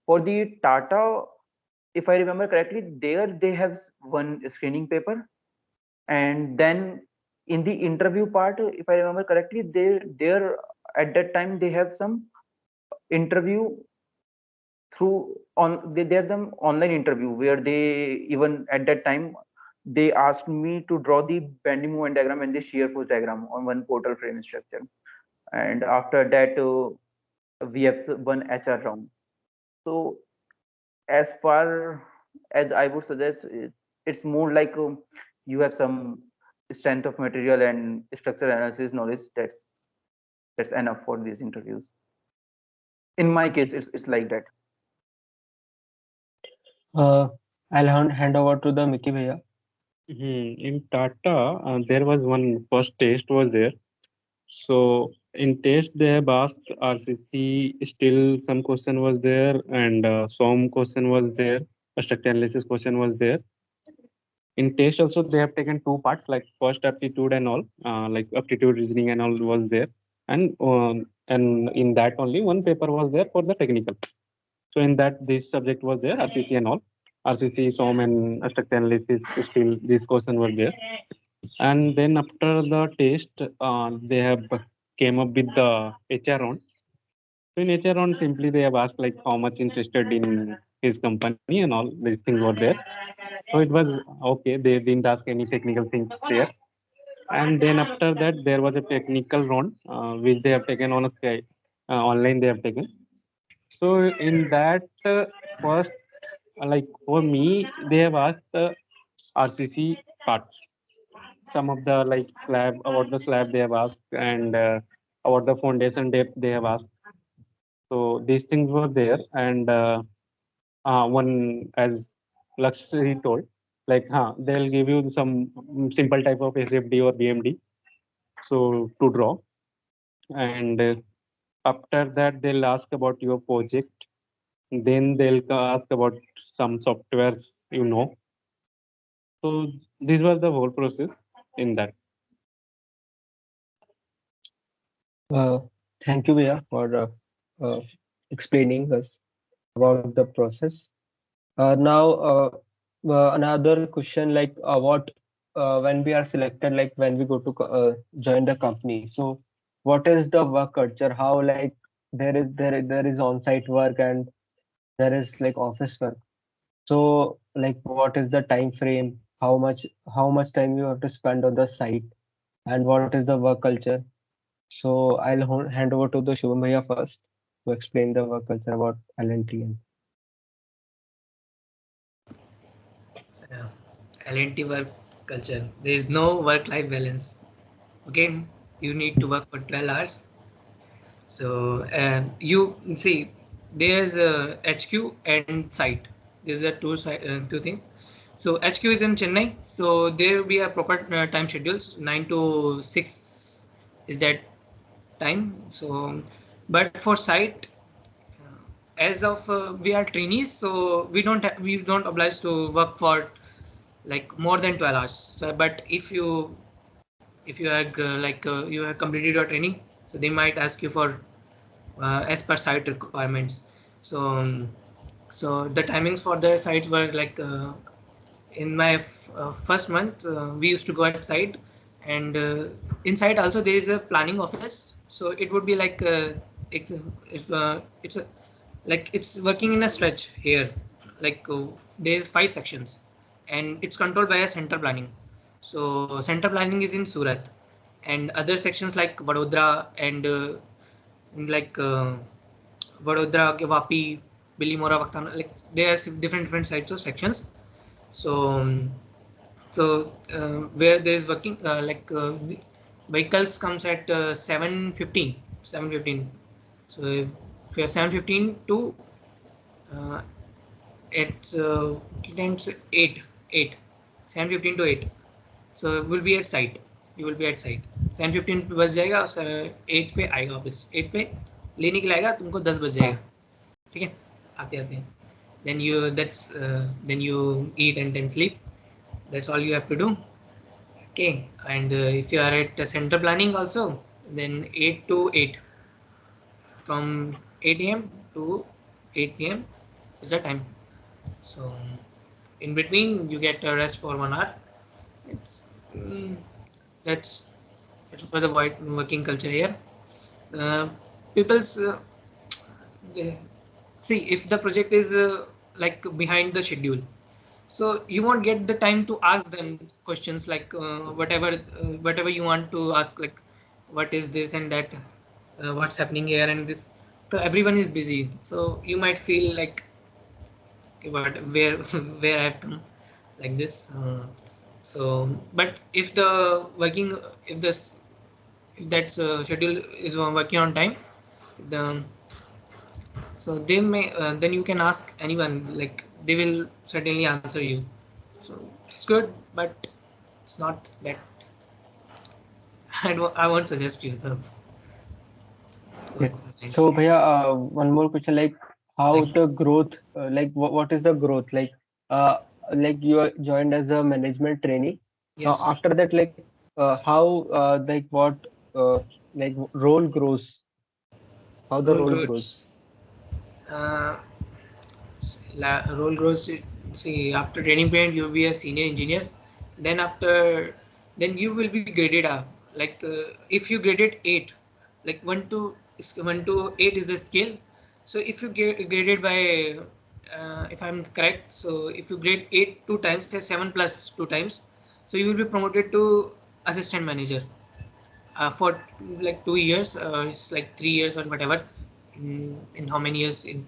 for the Tata, if I remember correctly, there they have one screening paper, and then in the interview part, if I remember correctly, there at that time they have some interview through on they have them online interview where they even at that time they asked me to draw the bending moment diagram and the shear force diagram on one portal frame structure. And after that, we have one HR round. So as far as I would suggest, it's more like you have some strength of material and structural analysis knowledge. That's enough for these interviews. In my case, it's like that. I'll hand over to the Mickey Bhaiya. In Tata, there was one first test was there. So in test they have asked RCC, still some question was there, and SOM question was there, a structure analysis question was there. In test also they have taken two parts, like first aptitude and all, like aptitude reasoning and all was there, and in that only one paper was there for the technical. So in that this subject was there, RCC and all, RCC, SOM and structure analysis, still this question were there. And then after the test, they have came up with the HR round. So in HR round, simply they have asked like how much interested in his company and all these things were there. So it was okay. They didn't ask any technical things there. And then after that, there was a technical round which they have taken on a Sky online. They have taken. So in that first, like for me, they have asked RCC parts. Some of the like slab, about the slab they have asked, and about the foundation depth they have asked. So these things were there, and one, as Lakshmi told, like they'll give you some simple type of SFD or BMD, so to draw, and after that they'll ask about your project. Then they'll ask about some softwares, you know. So these were the whole process in that. Thank you, Bhaiya, for explaining us about the process. Now, another question, like what when we are selected, like when we go to join the company. So, what is the work culture? How like there is on-site work and there is like office work. So, like what is the time frame? How much time you have to spend on the site, and what is the work culture? So, I'll hand over to the Shubham Bhaiya first to explain the work culture about L&T. L&T work culture. There is no work-life balance. Okay, you need to work for 12 hours. So you see, there's a HQ and site. These are two things. So HQ is in Chennai. So there we have proper time schedules. 9 to 6 is that time. So, but for site, as of we are trainees, so we don't oblige to work for like more than 12 hours. So, but if you are you have completed your training, so they might ask you for as per site requirements. So so the timings for the sites were like in my first month we used to go at site, and inside also there is a planning office. So it would be like it's a like it's working in a stretch here, like there's 5 sections and it's controlled by a center planning. So center planning is in Surat, and other sections like Vadodara and like Vadodara, Vapi, Bilimora, Vaktana, like there are different sites of sections. So where there is working vehicles comes at 7:15. So for 7:15 to uh, it's 8 7:15 to 8. So will be at site. You will be at site. 7:15 पे बस जाएगा, 8 पे आएगा वापस. 8 पे लेने के लिए आएगा, तुमको 10 बज जाएगा. ठीक है, आते आते हैं. Then you eat and then sleep. That's all you have to do. Okay, and if you are at center planning also, then 8 to 8, from 8 a.m. to 8 p.m. is the time. So in between you get a rest for 1 hour. It's that's for the working culture here. People's see if the project is like behind the schedule. So you won't get the time to ask them questions like whatever you want to ask, like what is this and that, what's happening here and this. So everyone is busy, so you might feel like, okay, but where where I have come like this. So, but if the working, if this, if that schedule is working on time, the so they may then you can ask anyone, like they will certainly answer you. So it's good, but it's not that. I won't suggest you those. Okay. So Bhaiya, one more question, like how the growth, like what is the growth? Like you are joined as a management trainee. Now Yes. after that, like how like what like role grows, how the Role role grows. growth. Uh, Role growth. See, after training period, you'll be a senior engineer. Then after, then you will be graded up. Like if you graded 8, like 1 to 8 is the scale. So if you get graded by, if I'm correct, so if you grade 8 2 times, say 7 plus 2 times, so you will be promoted to assistant manager. For like 2 years, it's like 3 years or whatever. In how many years in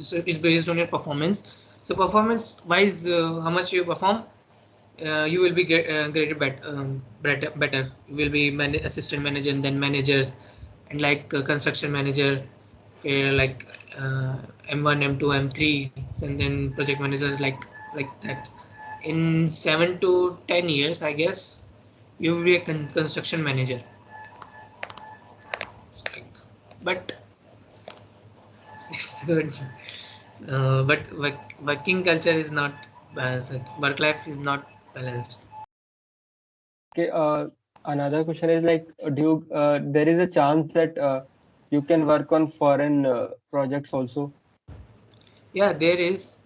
so it's based on your performance. So performance wise, how much you perform, you will be graded better. You will be assistant manager and then managers, and like construction manager, for like M1, M2, M3, and then project managers like that. In 7 to 10 years, I guess, you will be a construction manager. Like, but it's good. But working culture is not balanced. Work life is not balanced. Okay. Another question is like, do you there is a chance that you can work on foreign projects also? Yeah, there is,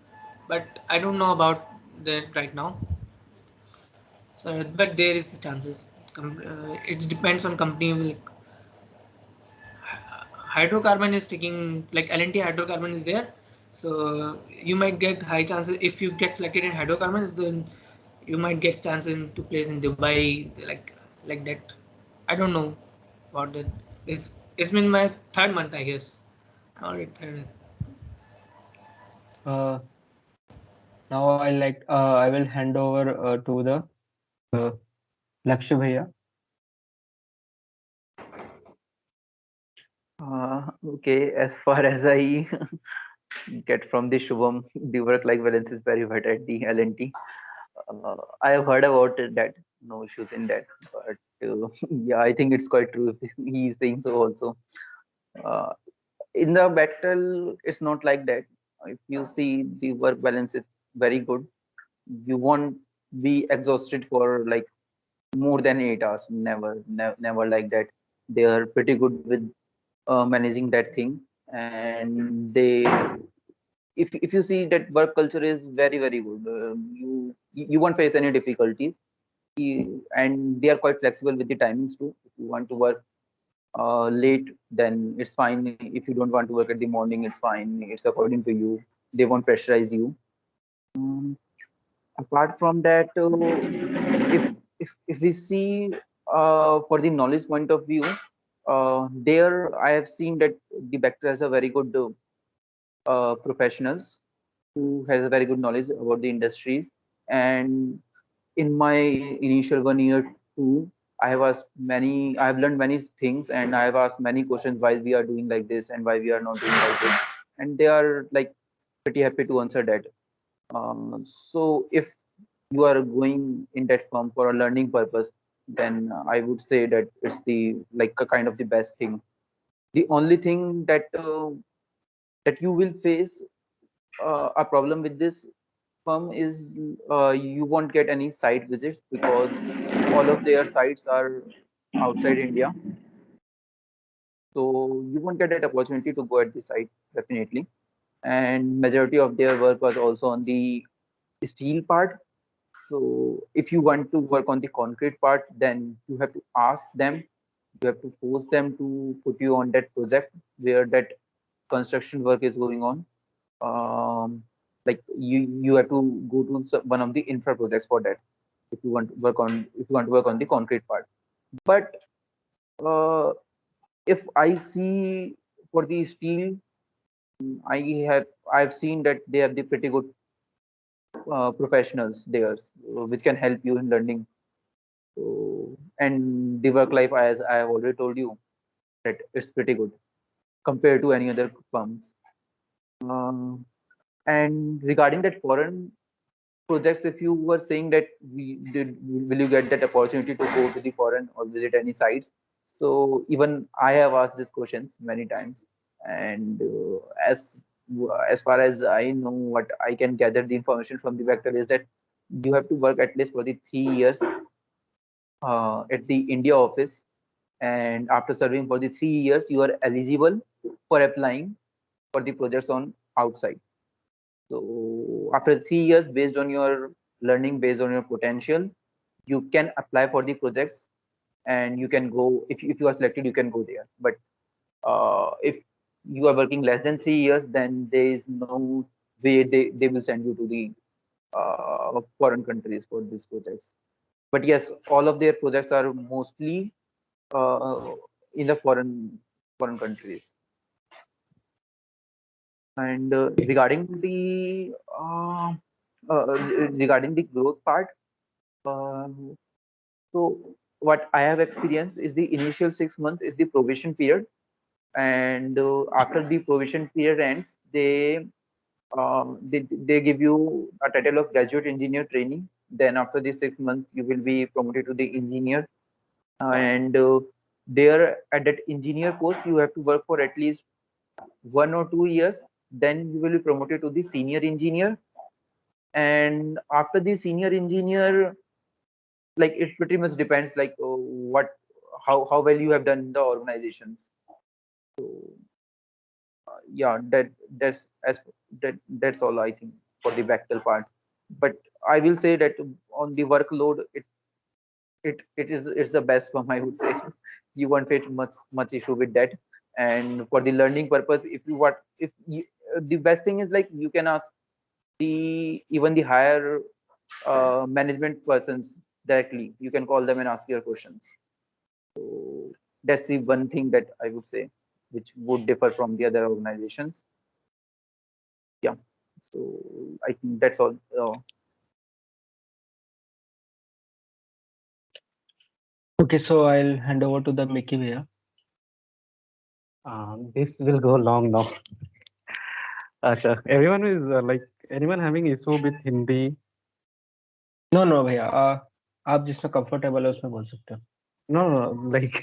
but I don't know about that right now. So, but there is chances. It depends on company. Like, hydrocarbon is taking, like L&T hydrocarbon is there, so you might get high chances if you get selected in hydrocarbons. Then you might get chances to place in Dubai, like that. I don't know about that. It's been my 3rd month, I guess. Not it third. Uh, Now I will hand over to the uh, Lakshya Bhaiya. Okay, as far as I get from the Shubham, the work-life balance is very better at the L&T. I have heard about it, that no issues in that, but yeah, I think it's quite true. He is saying so also. Uh, in the battle, it's not like that. If you see, the work balance is very good. You won't be exhausted for like more than 8 hours. Never like that. They are pretty good with managing that thing, and they, if you see that work culture is very good, you won't face any difficulties. And they are quite flexible with the timings too. If you want to work late, then it's fine. If you don't want to work at the morning, it's fine. It's according to you. They won't pressurize you. um, Apart from that, if we see for the knowledge point of view, there I have seen that the Bechtel has a very good professionals who has a very good knowledge about the industries. And in my initial 1 year too, I have learned many things, and I have asked many questions why we are doing like this and why we are not doing like this, and they are like pretty happy to answer that. So if you are going in that firm for a learning purpose, then I would say that it's the like a kind of the best thing. The only thing that you will face a problem with this firm is you won't get any site visits, because all of their sites are outside India. So you won't get that opportunity to go at the site, definitely. And majority of their work was also on the steel part. So if you want to work on the concrete part, then you have to ask them, you have to force them to put you on that project where that construction work is going on. Um, like you have to go to one of the infra projects for that if you want to work on the concrete part. But if I see for the steel, I've seen that they have the pretty good professionals there, which can help you in learning. So, and the work life, as I have already told you, that it's pretty good compared to any other firms. And regarding that foreign projects, if you were saying that will you get that opportunity to go to the foreign or visit any sites? So even I have asked these questions many times, and as far as I know, what I can gather the information from the Vector is that you have to work at least for the 3 years at the India office, and after serving for the 3 years, you are eligible for applying for the projects on outside. So after 3 years, based on your learning, based on your potential, you can apply for the projects, and you can go. If you are selected, you can go there. But if you are working less than 3 years, then there is no way they will send you to the foreign countries for these projects. But yes, all of their projects are mostly in the foreign countries. And regarding the growth part, so what I have experienced is the initial 6 months is the probation period, and after the probation period ends, they give you a title of graduate engineer training. Then after the 6 months, you will be promoted to the engineer, and there at that engineer post, you have to work for at least 1 or 2 years. Then you will be promoted to the senior engineer, and after the senior engineer, like it pretty much depends, like how well you have done in the organizations. Yeah, that's all I think for the Bechtel part. But I will say that on the workload, it's the best firm, I would say. You won't face much issue with that. And for the learning purpose, the best thing is, like, you can ask even the higher management persons directly. You can call them and ask your questions. So that's the one thing that I would say which would differ from the other organizations. Yeah, so I think that's all. Okay, so I'll hand over to the Mickey Bhaiya. This will go long now. Acha, everyone is anyone having issue with Hindi? No भैया, आप जिसमें comfortable है उसमें बोल सकते हो. No, like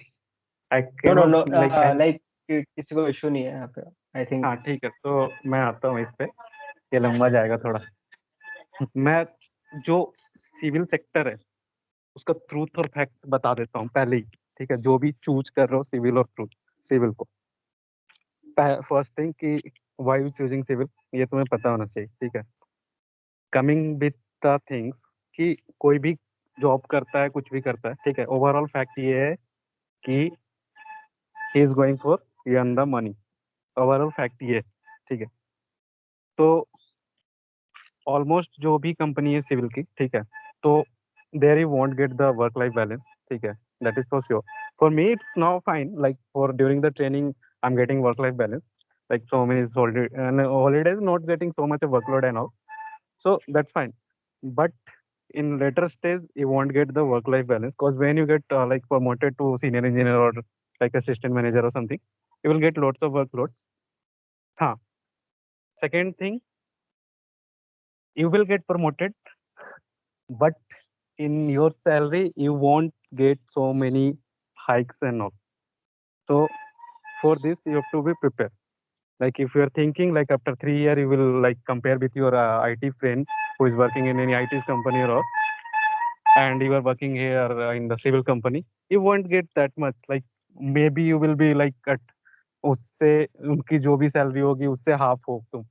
I No cannot like किसी को इशू नहीं है यहाँ पे. I think. हाँ ठीक है, तो मैं आता हूँ इस पे, ये लंबा जाएगा थोड़ा. मैं जो सिविल सेक्टर है उसका ट्रूथ और फैक्ट बता देता हूँ पहले ही, ठीक है. जो भी चूज कर रहे हो सिविल और ट्रूथ, सिविल को फर्स्ट थिंग कि व्हाई यू चूजिंग सिविल, ये तुम्हें पता होना चाहिए, ठीक है. कमिंग विद द थिंग्स कि कोई भी जॉब करता है, कुछ भी करता है, ठीक है. ओवरऑल फैक्ट ये है कि he is going for earn the money. Overall fact ये, ठीक है. तो ऑलमोस्ट जो भी कंपनी है सिविल की, ठीक है, तो there you won't get the work life balance, ठीक है. That is for sure. For me it's now fine, like for during the training I am getting work life balance, like so many holidays, not getting so much of workload and all, so that's fine. But in later stage you won't get the work life balance, because when you get like promoted to senior engineer or like assistant manager or something, you will get lots of workload. Second thing, you will get promoted, but in your salary you won't get so many hikes and all. So for this you have to be prepared. Like if you are thinking like after 3 years you will like compare with your IT friend who is working in any IT company or all, and you are working here in the civil company, you won't get that much. Like maybe you will be like at उससे उनकी जो भी salary होगी उससे half हो तुम.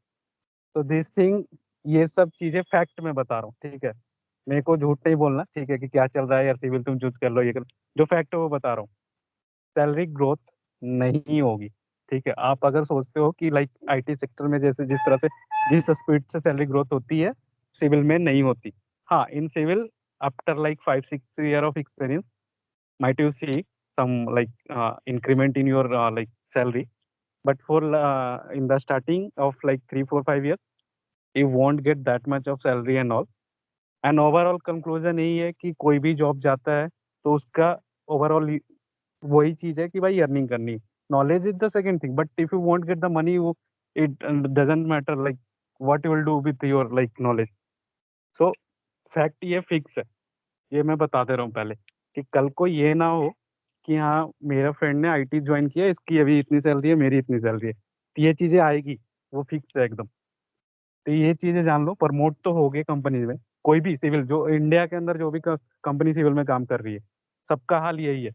तो this thing, ये सब चीजें फैक्ट में बता रहा हूँ, ठीक है. मेरे को झूठ नहीं बोलना, ठीक है, कि क्या चल रहा है यार सिविल तुम चूज कर लो, ये कर. जो फैक्ट है वो बता रहा हूँ. सैलरी ग्रोथ नहीं होगी ठीक है। आप अगर सोचते हो कि लाइक आईटी सेक्टर में जैसे जिस तरह से जिस स्पीड से सैलरी ग्रोथ होती है सिविल में नहीं होती। हाँ, in civil after like 5-6 year of experience might you see some like increment in your like salary, but for in the starting of like 3-4-5 years you won't get that much of salary and all. And overall conclusion यही है कि कोई भी job जाता है तो उसका overall वही चीज है कि भाई अर्निंग करनी। Knowledge is the second thing, but if you want get the money it doesn't matter like what you will do with your like knowledge. So fact ये फिक्स है, ये मैं बता दे रहा हूँ पहले कि कल को ये ना हो कि हाँ मेरा फ्रेंड ने आईटी ज्वाइन किया, इसकी अभी इतनी सैलरी है, मेरी इतनी सैलरी है। तो ये चीजें आएगी, वो फिक्स है एकदम। तो ये चीजें जान लो, प्रमोट तो हो गए कंपनी में। कोई भी सिविल जो इंडिया के अंदर जो भी कंपनी सिविल में काम कर रही है, सबका हाल यही है,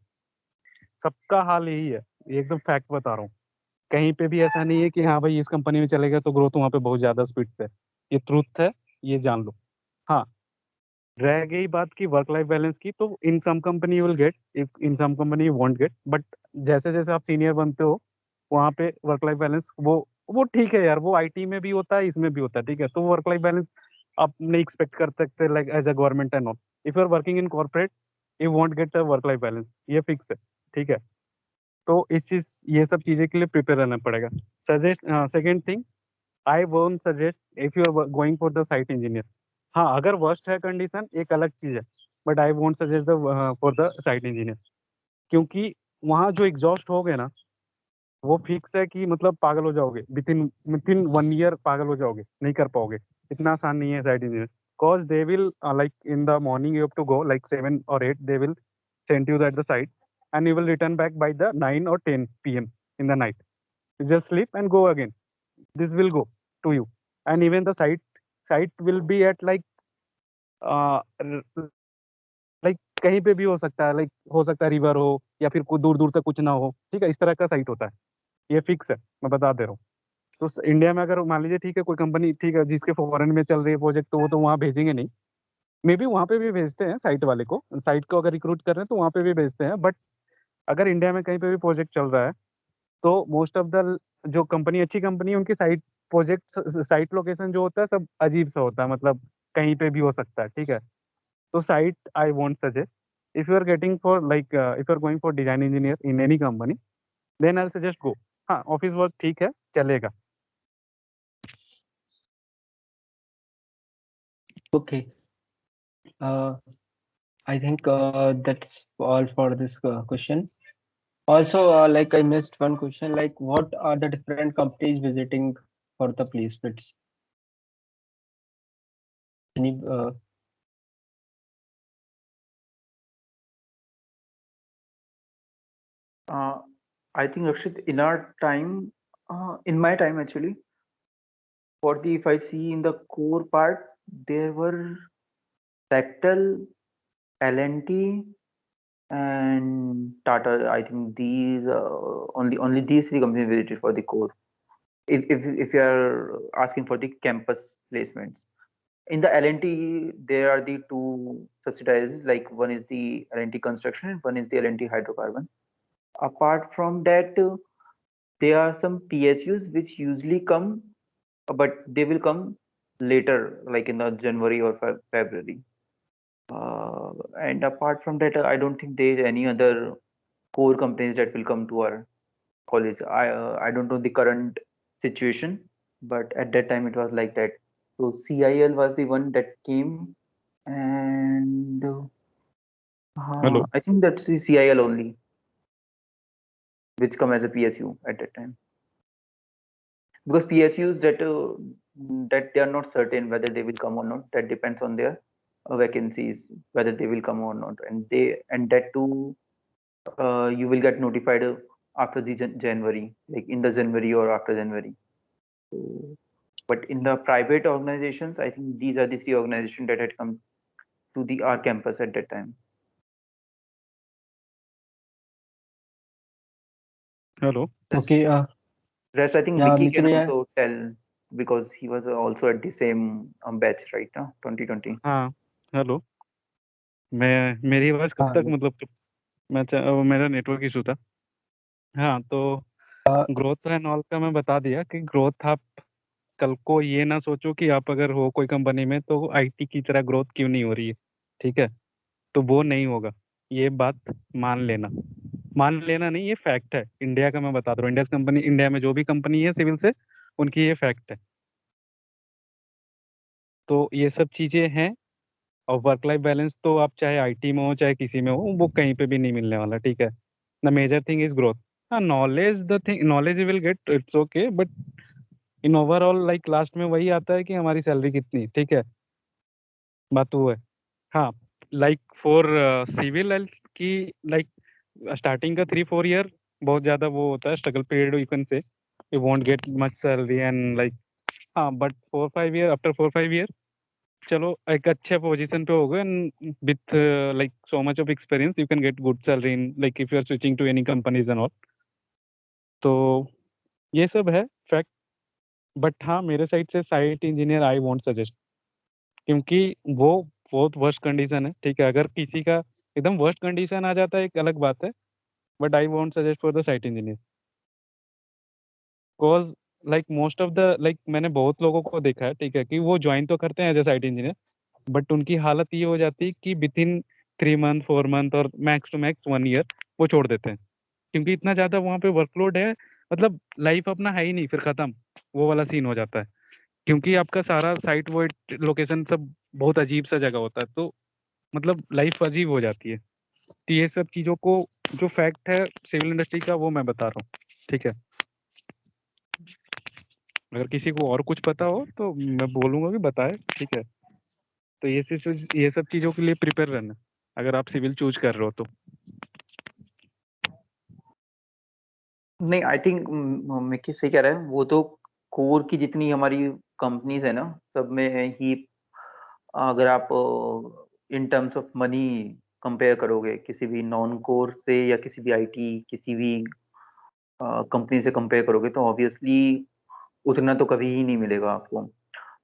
सबका हाल यही है। ये एकदम फैक्ट बता रहा हूँ। कहीं पे भी ऐसा नहीं है कि हाँ भाई इस कंपनी में चलेगा तो ग्रोथ वहाँ पे बहुत ज्यादा स्पीड से है। ये ट्रूथ है, ये जान लो। हाँ, रह गई बात की वर्क लाइफ बैलेंस की, तो in some company you will get, in some company you won't get, but जैसे जैसे आप सीनियर बनते हो वहाँ पे वर्क लाइफ बैलेंस वो ठीक है यार, वो आईटी में भी होता है, इसमें भी होता है, ठीक है। तो वर्क लाइफ बैलेंस आप नहीं एक्सपेक्ट कर सकते like as a government and all. If you are working in corporate you won't get a work life balance, ये फिक्स है, ठीक है। तो इस चीज ये सब चीजें के लिए प्रिपेयर रहना पड़ेगा। Suggest second thing, I won't suggest if you are going for the site engineer. हाँ, अगर वर्स्ट है कंडीशन एक अलग चीज है, but I won't suggest the for the site engineer, क्योंकि वहाँ जो एग्जॉस्ट हो गए ना वो फिक्स है कि मतलब पागल हो जाओगे, विथिन विथिन 1 year पागल हो जाओगे, नहीं कर पाओगे। इतना आसान नहीं है site engineer, cause they will like in the morning you have to go like 7 or 8, they will send you at the site and you will return back by the 9 or 10 p.m. in the night. You just sleep and go again. This will go to you, and even the site will be at like like कहीं पे भी हो सकता है, like हो सकता है river हो या फिर दूर दूर तक कुछ ना हो, ठीक है। इस तरह का साइट होता है, ये फिक्स है, मैं बता दे रहा हूँ। तो इंडिया में अगर मान लीजिए ठीक है कोई कंपनी, ठीक है, जिसके फॉरेन में चल रही है प्रोजेक्ट, तो वो तो वहाँ भेजेंगे नहीं। मे बी वहाँ पे भी भेजते हैं साइट वाले को, साइट को अगर रिक्रूट कर रहे हैं तो वहाँ पे भी भेजते हैं, बट अगर इंडिया में कहीं पे भी प्रोजेक्ट चल रहा है तो मोस्ट ऑफ द जो कंपनी अच्छी कंपनी है उनकी साइट प्रोजेक्ट साइट लोकेशन जो होता है सब अजीब सा होता है, मतलब कहीं पे भी हो सकता है, ठीक है। तो site I won't suggest. If you are getting for like if you are going for design engineer in any company, then I'll suggest go. हाँ, ऑफिस वर्क ठीक है, चलेगा। Okay. I think that's all for this question. Also, like I missed one question, like what are the different companies visiting for the placements? Any, I think Rakshit, in our time, in my time actually, for the if I see in the core part, there were Bechtel, L&T, and Tata. I think these only these three companies visited for the core. If you are asking for the campus placements, in the L&T there are the two subsidiaries. Like one is the L&T Construction, and one is the L&T Hydrocarbon. Apart from that, there are some PSUs which usually come, but they will come later, like in the January or February. And apart from that, I don't think there is any other core companies that will come to our college. I don't know the current situation, but at that time it was like that. So CIL was the one that came, and Hello. I think that's the CIL only, which come as a PSU at that time. Because PSUs that they are not certain whether they will come or not. That depends on their vacancies whether they will come or not, and that too you will get notified after the January, like in the January or after January. So, but in the private organizations, I think these are the three organizations that had come to the our campus at that time. Hello. okay. Rest I think Yeah, Vicky can Mithun, yeah. also tell because he was also at the same batch right now, 2020. हाँ, hello. मेरी आवाज कब हाँ, तक मतलब मेरा network issue था। हाँ, तो ग्रोथ एंड ऑल का मैं बता दिया कि ग्रोथ आप कल को ये ना सोचो कि आप अगर हो कोई कंपनी में तो आईटी की तरह ग्रोथ क्यों नहीं हो रही है, ठीक है? तो वो नहीं होगा, ये बात मान लेना। मान लेना नहीं, ये फैक्ट है। इंडिया का मैं बता रहा हूँ, इंडिया कंपनी, इंडिया में जो भी कंपनी है सिविल से, उनकी ये फैक्ट है। तो ये सब चीजें हैं। और वर्क लाइफ बैलेंस तो आप चाहे आईटी में हो चाहे किसी में हो, वो कहीं पे भी नहीं मिलने वाला, ठीक है? The major thing is growth. हाँ, knowledge, the thing knowledge you will get, it's okay, but in overall like last में वही आता है कि हमारी सैलरी कितनी, ठीक है? बात वो है। हाँ, लाइक फॉर सिविल की, लाइक स्टार्टिंग का 3-4 ईयर बहुत ज्यादा वो होता है, struggle period you can say, you won't get much salary and like, हाँ, बट 4-5 ईयर, आफ्टर 4-5 ईयर चलो एक अच्छे पोजीशन पे हो गए, and with like so much of experience you can get good salary in, like if you are switching to any companies and all. तो ये सब है फैक्ट। बट हाँ, मेरे साइड से site engineer I won't suggest, क्योंकि वो बहुत वर्स्ट कंडीशन है, ठीक है? अगर किसी का एकदम वर्स्ट कंडीशन आ जाता है एक अलग बात है, but I won't suggest for the site engineer. Because like most of the, like मैंने बहुत लोगों को देखा है, ठीक है, कि वो ज्वाइन तो करते हैं as a site engineer, but उनकी हालत ये हो जाती है कि विद इन 3 मंथ, 4 मंथ और मैक्स टू मैक्स 1 ईयर वो छोड़ देते हैं, क्योंकि इतना ज्यादा वहाँ पे वर्कलोड है। मतलब लाइफ अपना है ही नहीं, फिर खत्म, वो वाला सीन हो जाता है। क्योंकि आपका सारा साइट, वो लोकेशन सब बहुत अजीब सा जगह होता है, तो मतलब लाइफ अजीब हो जाती है। तो ये सब चीजों को, जो फैक्ट है सिविल इंडस्ट्री का, वो मैं बता रहा हूँ, ठीक है? अगर किसी को और कुछ पता हो तो मैं बोलूंगा कि बताए, ठीक है? तो ये सब चीजों के लिए प्रिपेयर रहना, अगर आप सिविल चूज कर रहे हो तो। नहीं, आई थिंक मिक्की सही कह रहा है। वो तो कोर की जितनी हमारी कंपनीज है ना, सब में ही, अगर आप in terms of money compare करोगे किसी भी नॉन कोर से या किसी भी आईटी किसी भी कंपनी से कंपेयर करोगे, तो ऑब्वियसली उतना तो कभी ही नहीं मिलेगा आपको।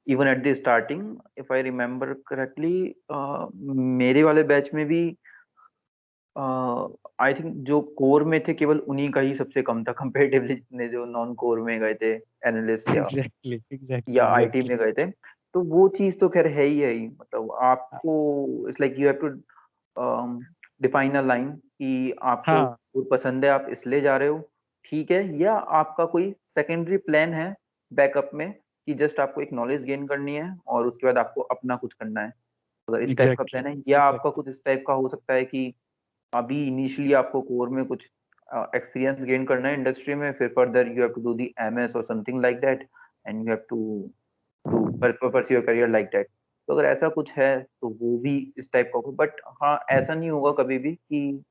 Even at the starting, if I remember correctly, मेरे वाले बैच में भी आई थिंक जो कोर में थे केवल उन्हीं का ही सबसे कम था कंपेरेटिवली, जितने जो नॉन कोर में गए थे, एनालिस्ट एग्जैक्टली एग्जैक्टली या आईटी एग्जैक्टली। में गए थे। तो वो चीज तो खैर है ही। मतलब आपको, it's like you have to define a line कि आपको हाँ, वो पसंद है, आप इसलिए जा रहे हो, ठीक है, या आपका कोई सेकेंडरी प्लान है बैकअप में, कि जस्ट आपको एक नॉलेज गेन करनी है और उसके बाद आपको अपना कुछ करना है। अगर इस टाइप का एग्जैक्टली प्लान है, या आपका एग्जैक्टली। कुछ इस टाइप का हो सकता है कि अभी इनिशियली आपको कोर में कुछ एक्सपीरियंस गेन करना है इंडस्ट्री में, फिर further you have to do the MS और something like that, and you have to pursue your career like that. तो अगर ऐसा कुछ है तो वो भी इस टाइप का होगा। बट हाँ, ऐसा नहीं होगा कभी भी कि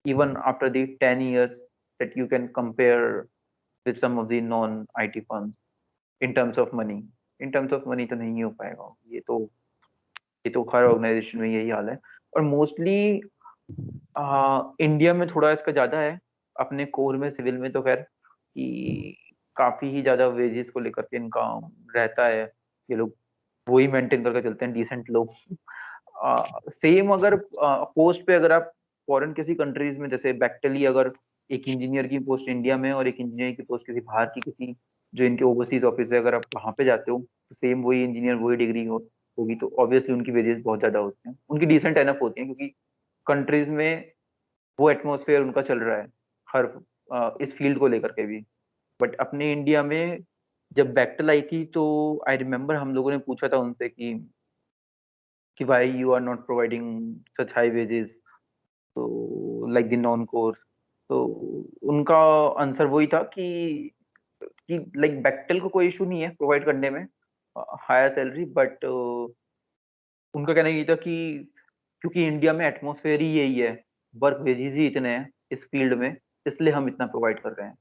even after the 10 years that you can compare with some of the non IT firms in terms of money. In terms of money तो नहीं हो पाएगा। ये तो हर ऑर्गेनाइजेशन में यही हाल है। और मोस्टली इंडिया में थोड़ा इसका ज्यादा है, अपने कोर में सिविल में तो खैर, कि काफी ही ज्यादा वेजेस को लेकर के इनका रहता है। ये लोग वही मेंटेन करके चलते हैं, डिसेंट लोग। सेम अगर पोस्ट पे, अगर आप फॉरेन किसी कंट्रीज में, जैसे बैक्टली, अगर एक इंजीनियर की पोस्ट इंडिया में और एक इंजीनियर की पोस्ट किसी बाहर की, किसी जो इनके ओवरसीज ऑफिस है, अगर आप वहां पे जाते हो, तो सेम वही इंजीनियर वही डिग्री होगी, तो ऑब्वियसली उनकी वेजेस बहुत ज्यादा होती हैं, उनकी डिसेंट एनफ होती हैं, क्योंकि कंट्रीज में वो एटमोसफेयर उनका चल रहा है हर इस फील्ड को लेकर के भी। बट अपने इंडिया में जब बैक्टल आई थी, तो आई रिमेम्बर हम लोगों ने पूछा था उनसे कि why you are not providing such high wages, तो लाइक द नॉन कोर्स। तो उनका आंसर वही था कि लाइक बैक्टल को कोई इशू नहीं है प्रोवाइड करने में हायर सैलरी, बट उनका कहना ये था कि क्योंकि इंडिया में एटमोसफेयर ही यही है, वर्क वेजेस ही इतने हैं इस फील्ड में, इसलिए हम इतना प्रोवाइड कर रहे हैं।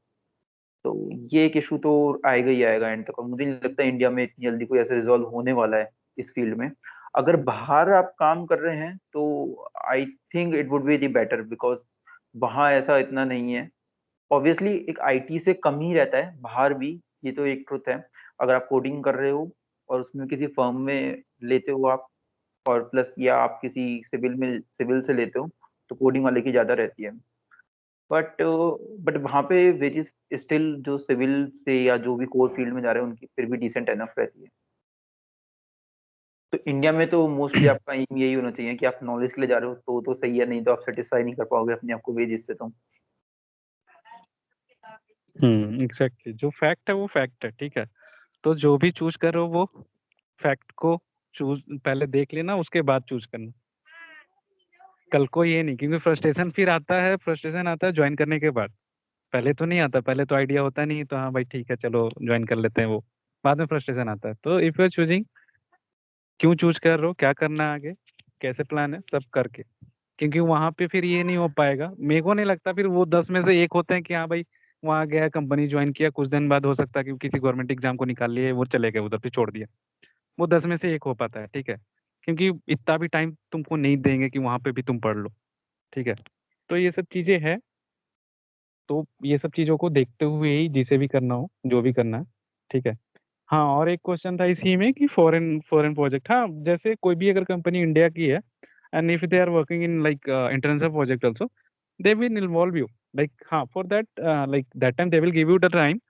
तो ये एक इशू तो आएगा ही आएगा एंड तक, और मुझे नहीं लगता इंडिया में इतनी जल्दी कोई ऐसा रिजॉल्व होने वाला है इस फील्ड में। अगर बाहर आप काम कर रहे हैं तो I think it would be the better, because वहाँ ऐसा इतना नहीं है। ऑब्वियसली एक आईटी से कम ही रहता है बाहर भी, ये तो एक ट्रुथ है। अगर आप कोडिंग कर रहे हो और उसमें किसी फर्म में लेते हो आप, और प्लस या आप किसी सिविल से लेते हो, तो कोडिंग वाले की ज्यादा रहती है। बट वहाँ पे वेजेस स्टिल जो सिविल से या जो भी कोर फील्ड में जा रहे हैं उनकी फिर भी डिसेंट एनफ रहती है। तो इंडिया में तो मोस्टली आपका एम यही होना चाहिए कि आप नॉलेज के लिए जा रहे हो तो सही है, नहीं तो आप सेटिस्फाई नहीं कर पाओगे अपने आप को वेजेस से। तो एग्जैक्टली, जो फैक्ट है वो फैक्ट है, ठीक है। तो जो भी चूज करो वो फैक्ट को चूज पहले देख लेना, उसके बाद चूज करना। कल को ये नहीं, क्योंकि फ्रस्ट्रेशन आता है ज्वाइन करने के बाद। पहले तो नहीं आता, पहले तो आइडिया होता नहीं, तो हाँ भाई ठीक है चलो ज्वाइन कर लेते हैं, वो बाद में फ्रस्ट्रेशन आता है। तो इफ यू आर चूजिंग, क्यों चूज कर रहे हो, क्या करना है आगे, कैसे प्लान है, सब करके। क्योंकि वहां पे फिर ये नहीं हो पाएगा, मेरे को नहीं लगता फिर वो 10 में से एक होते हैं कि हाँ भाई वहां गया, कंपनी ज्वाइन किया, कुछ दिन बाद हो सकता है कि किसी गवर्नमेंट एग्जाम को निकाल लिए, वो चले गए उधर पे छोड़ दिया। वो 10 में से एक हो पाता है, ठीक है। क्योंकि इतना भी टाइम तुमको नहीं देंगे कि वहां पे भी तुम पढ़ लो, ठीक है। तो ये सब चीजें हैं। तो ये सब चीजों को देखते हुए ही जिसे भी करना हो, जो भी करना है, ठीक है। हाँ, और एक क्वेश्चन था इसी में कि फॉरेन फॉरेन प्रोजेक्ट, हाँ जैसे कोई भी अगर कंपनी इंडिया की है and if they are working in like international project also, they will involve you, like for that like that time they will give you the time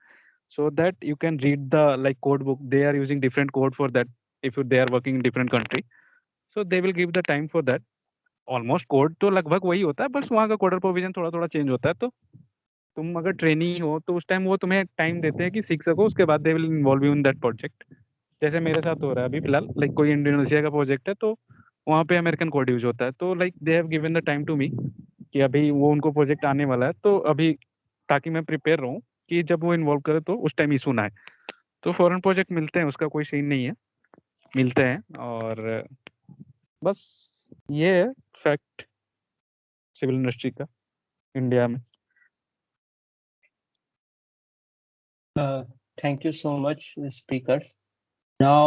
so that you can read the like code book. They are using different code for that, if they are working in different country, so they will give the time for that. Almost code तो लगभग वही होता है, बस वहाँ का coder provision थोड़ा थोड़ा चेंज होता है। तो तुम अगर ट्रेनी हो तो उस टाइम वो तुम्हें टाइम देते हैं कि सीख सको, उसके बाद they will involve you in that project. जैसे मेरे साथ हो रहा है अभी फिलहाल, लाइक कोई इंडोनेशिया का प्रोजेक्ट है, तो वहाँ पे अमेरिकन कोड यूज होता है। तो like they have given the time to me कि अभी वो उनको प्रोजेक्ट आने वाला है, तो अभी ताकि मैं प्रिपेयर रहूँ कि जब वो इन्वॉल्व करे तो उस टाइम इशू ना आए। तो फॉरेन प्रोजेक्ट मिलते हैं, उसका कोई सीन नहीं है, मिलते हैं। और बस ये है फैक्ट सिविल इंडस्ट्री का इंडिया में। Thank you so much, speakers. Now,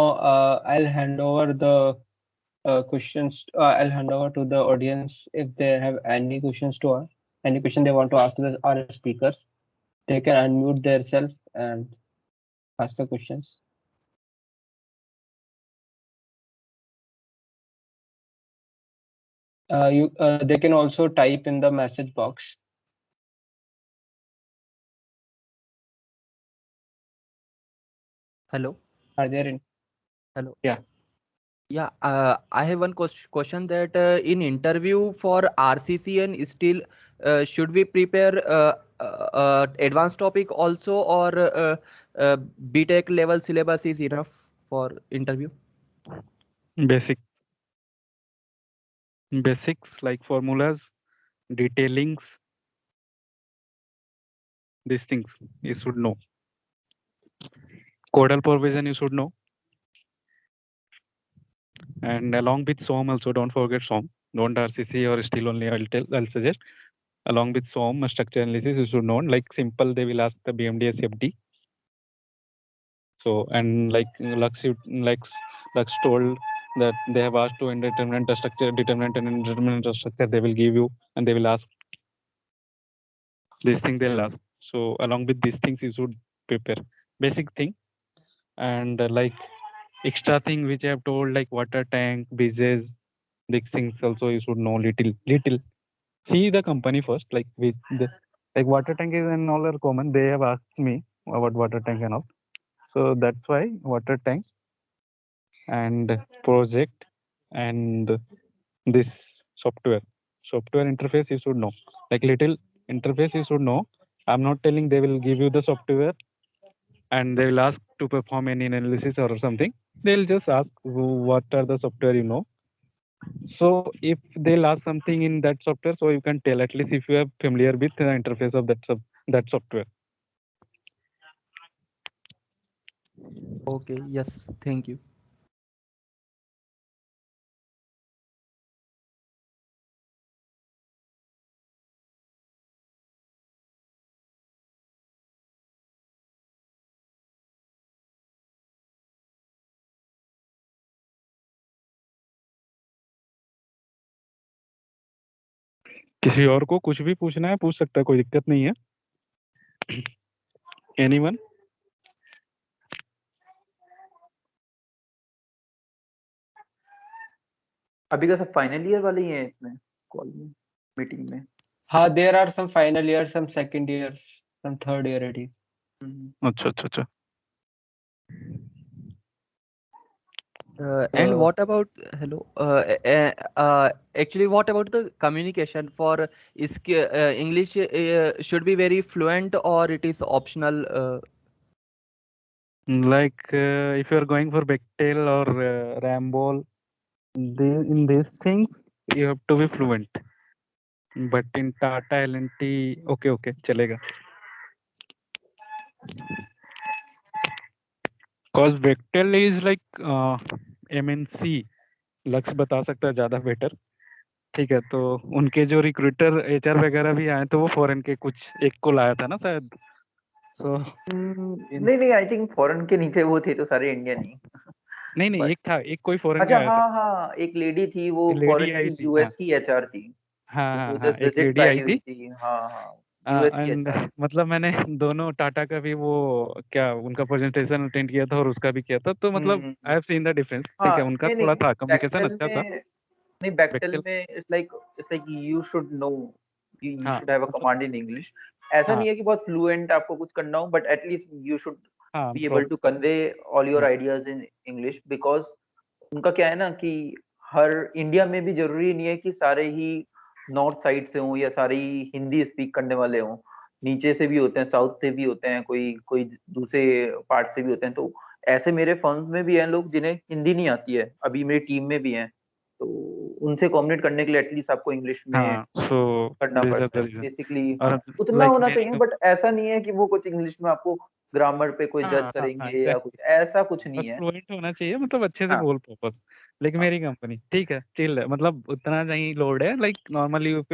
I'll hand over the questions. I'll hand over to the audience if they have any questions to ask, any question they want to ask to our speakers. They can unmute themselves and ask the questions. They can also type in the message box. Hello. Are there in? Hello. Yeah. Yeah, I have one question that in interview for RCC and still should we prepare advanced topic also, or BTech level syllabus is enough for interview? Basics like formulas, detailings, these things you should know. Codal provision you should know, and along with SOM also, don't forget SOM. Don't RCC or still only, I'll suggest along with SOM structure analysis you should know. Like simple they will ask the BMDS FD. So and like Lux told that they have asked to determinant structure, determinant and indeterminate structure they will give you, and they will ask this thing they'll ask. So along with these things you should prepare basic thing. And like extra thing which I have told, like water tank, business, these things also you should know little. See the company first, like with the like water tank is and all are common. They have asked me about water tank and all. So that's why water tank and project and this software interface you should know. Like little interface you should know. I'm not telling they will give you the software and they will ask to perform any analysis or something. They'll just ask what are the software you know. So if they'll ask something in that software, so you can tell at least if you are familiar with the interface of that software. Okay, yes, thank you. किसी और को कुछ भी पूछना है पूछ सकता है, कोई दिक्कत नहीं है। एनीवन? अभी का सब फाइनल ईयर वाले ही हैं इसमें कॉल में मीटिंग में? there are some final years, some second years, some third year it is. अच्छा अच्छा अच्छा And So- what about actually what about the communication for English should be very fluent or it is optional? like if you are going for Bechtel or Rambol, in these things you have to be fluent, but in Tata L&T okay चलेगा. Cause Bechtel is like MNC, लक्ष्य बता सकता है ज्यादा better. ठीक है, तो उनके जो रिक्रूटर HR वगैरह भी आए तो वो फॉरेन के कुछ एक को लाया था ना शायद. सो नहीं आई थिंक फॉरेन के नहीं थे, वो थे तो सारे इंडियन ही. नहीं But- एक था, एक कोई फॉरेन अच्छा का आया था. हाँ एक लेडी थी, वो लेडी फॉरेन आई की थी, यूएस की एचआर थी. वो हाँ जस्ट एक विजिट पे लेडी आई आई हुई थी. थी. हाँ यूएस की एंड एचआर. मतलब मैंने दोनों टाटा का भी वो क्या उनका प्रेजेंटेशन अटेंड किया था और उसका भी किया था, तो मतलब I have seen the difference. ठीक है, उनका थोड़ा था कम्युनिकेशन अच्छा था. नहीं बैक्टेल Bechtel- में it's like you should know, you हाँ, शुड हैव अ मतलब- कमांड इन इंग्लिश. ऐसा हाँ. नहीं है कि बहुत फ्लुएंट आपको कुछ करना हो, बट एटलीस्ट यू शुड हाँ be able to convey all your हाँ. Ideas in English. बिकॉज उनका क्या है ना कि हर इंडिया में भी जरूरी नहीं है कि सारे ही नॉर्थ साइड से हों या सारे ही हिंदी स्पीक करने वाले हों. नीचे से भी होते हैं, साउथ से भी होते हैं, कोई कोई दूसरे पार्ट से भी होते हैं. तो ऐसे मेरे फर्म में भी हैं लोग जिन्हें हिंदी नहीं आती है, अभी मेरी टीम में भी हैं. तो उनसे कम्युनिकेट करने के लिए एटलीस्ट आपको इंग्लिश में हाँ, सो करना दिस आर पड़ता द है रीजन. बेसिकली. और उतना like होना मेरी चाहिए, बट ऐसा नहीं है कि वो कुछ इंग्लिश में आपको ग्रामर पे कोई जज करेंगे या exactly. कुछ, ऐसा कुछ नहीं बस है. फ्लुएंट होना चाहिए, मतलब अच्छे से हाँ. बोल पाओ बस. लेकिन हाँ. मेरी कंपनी ठीक है, चिल है, मतलब उतना नहीं लोड है. Like normally if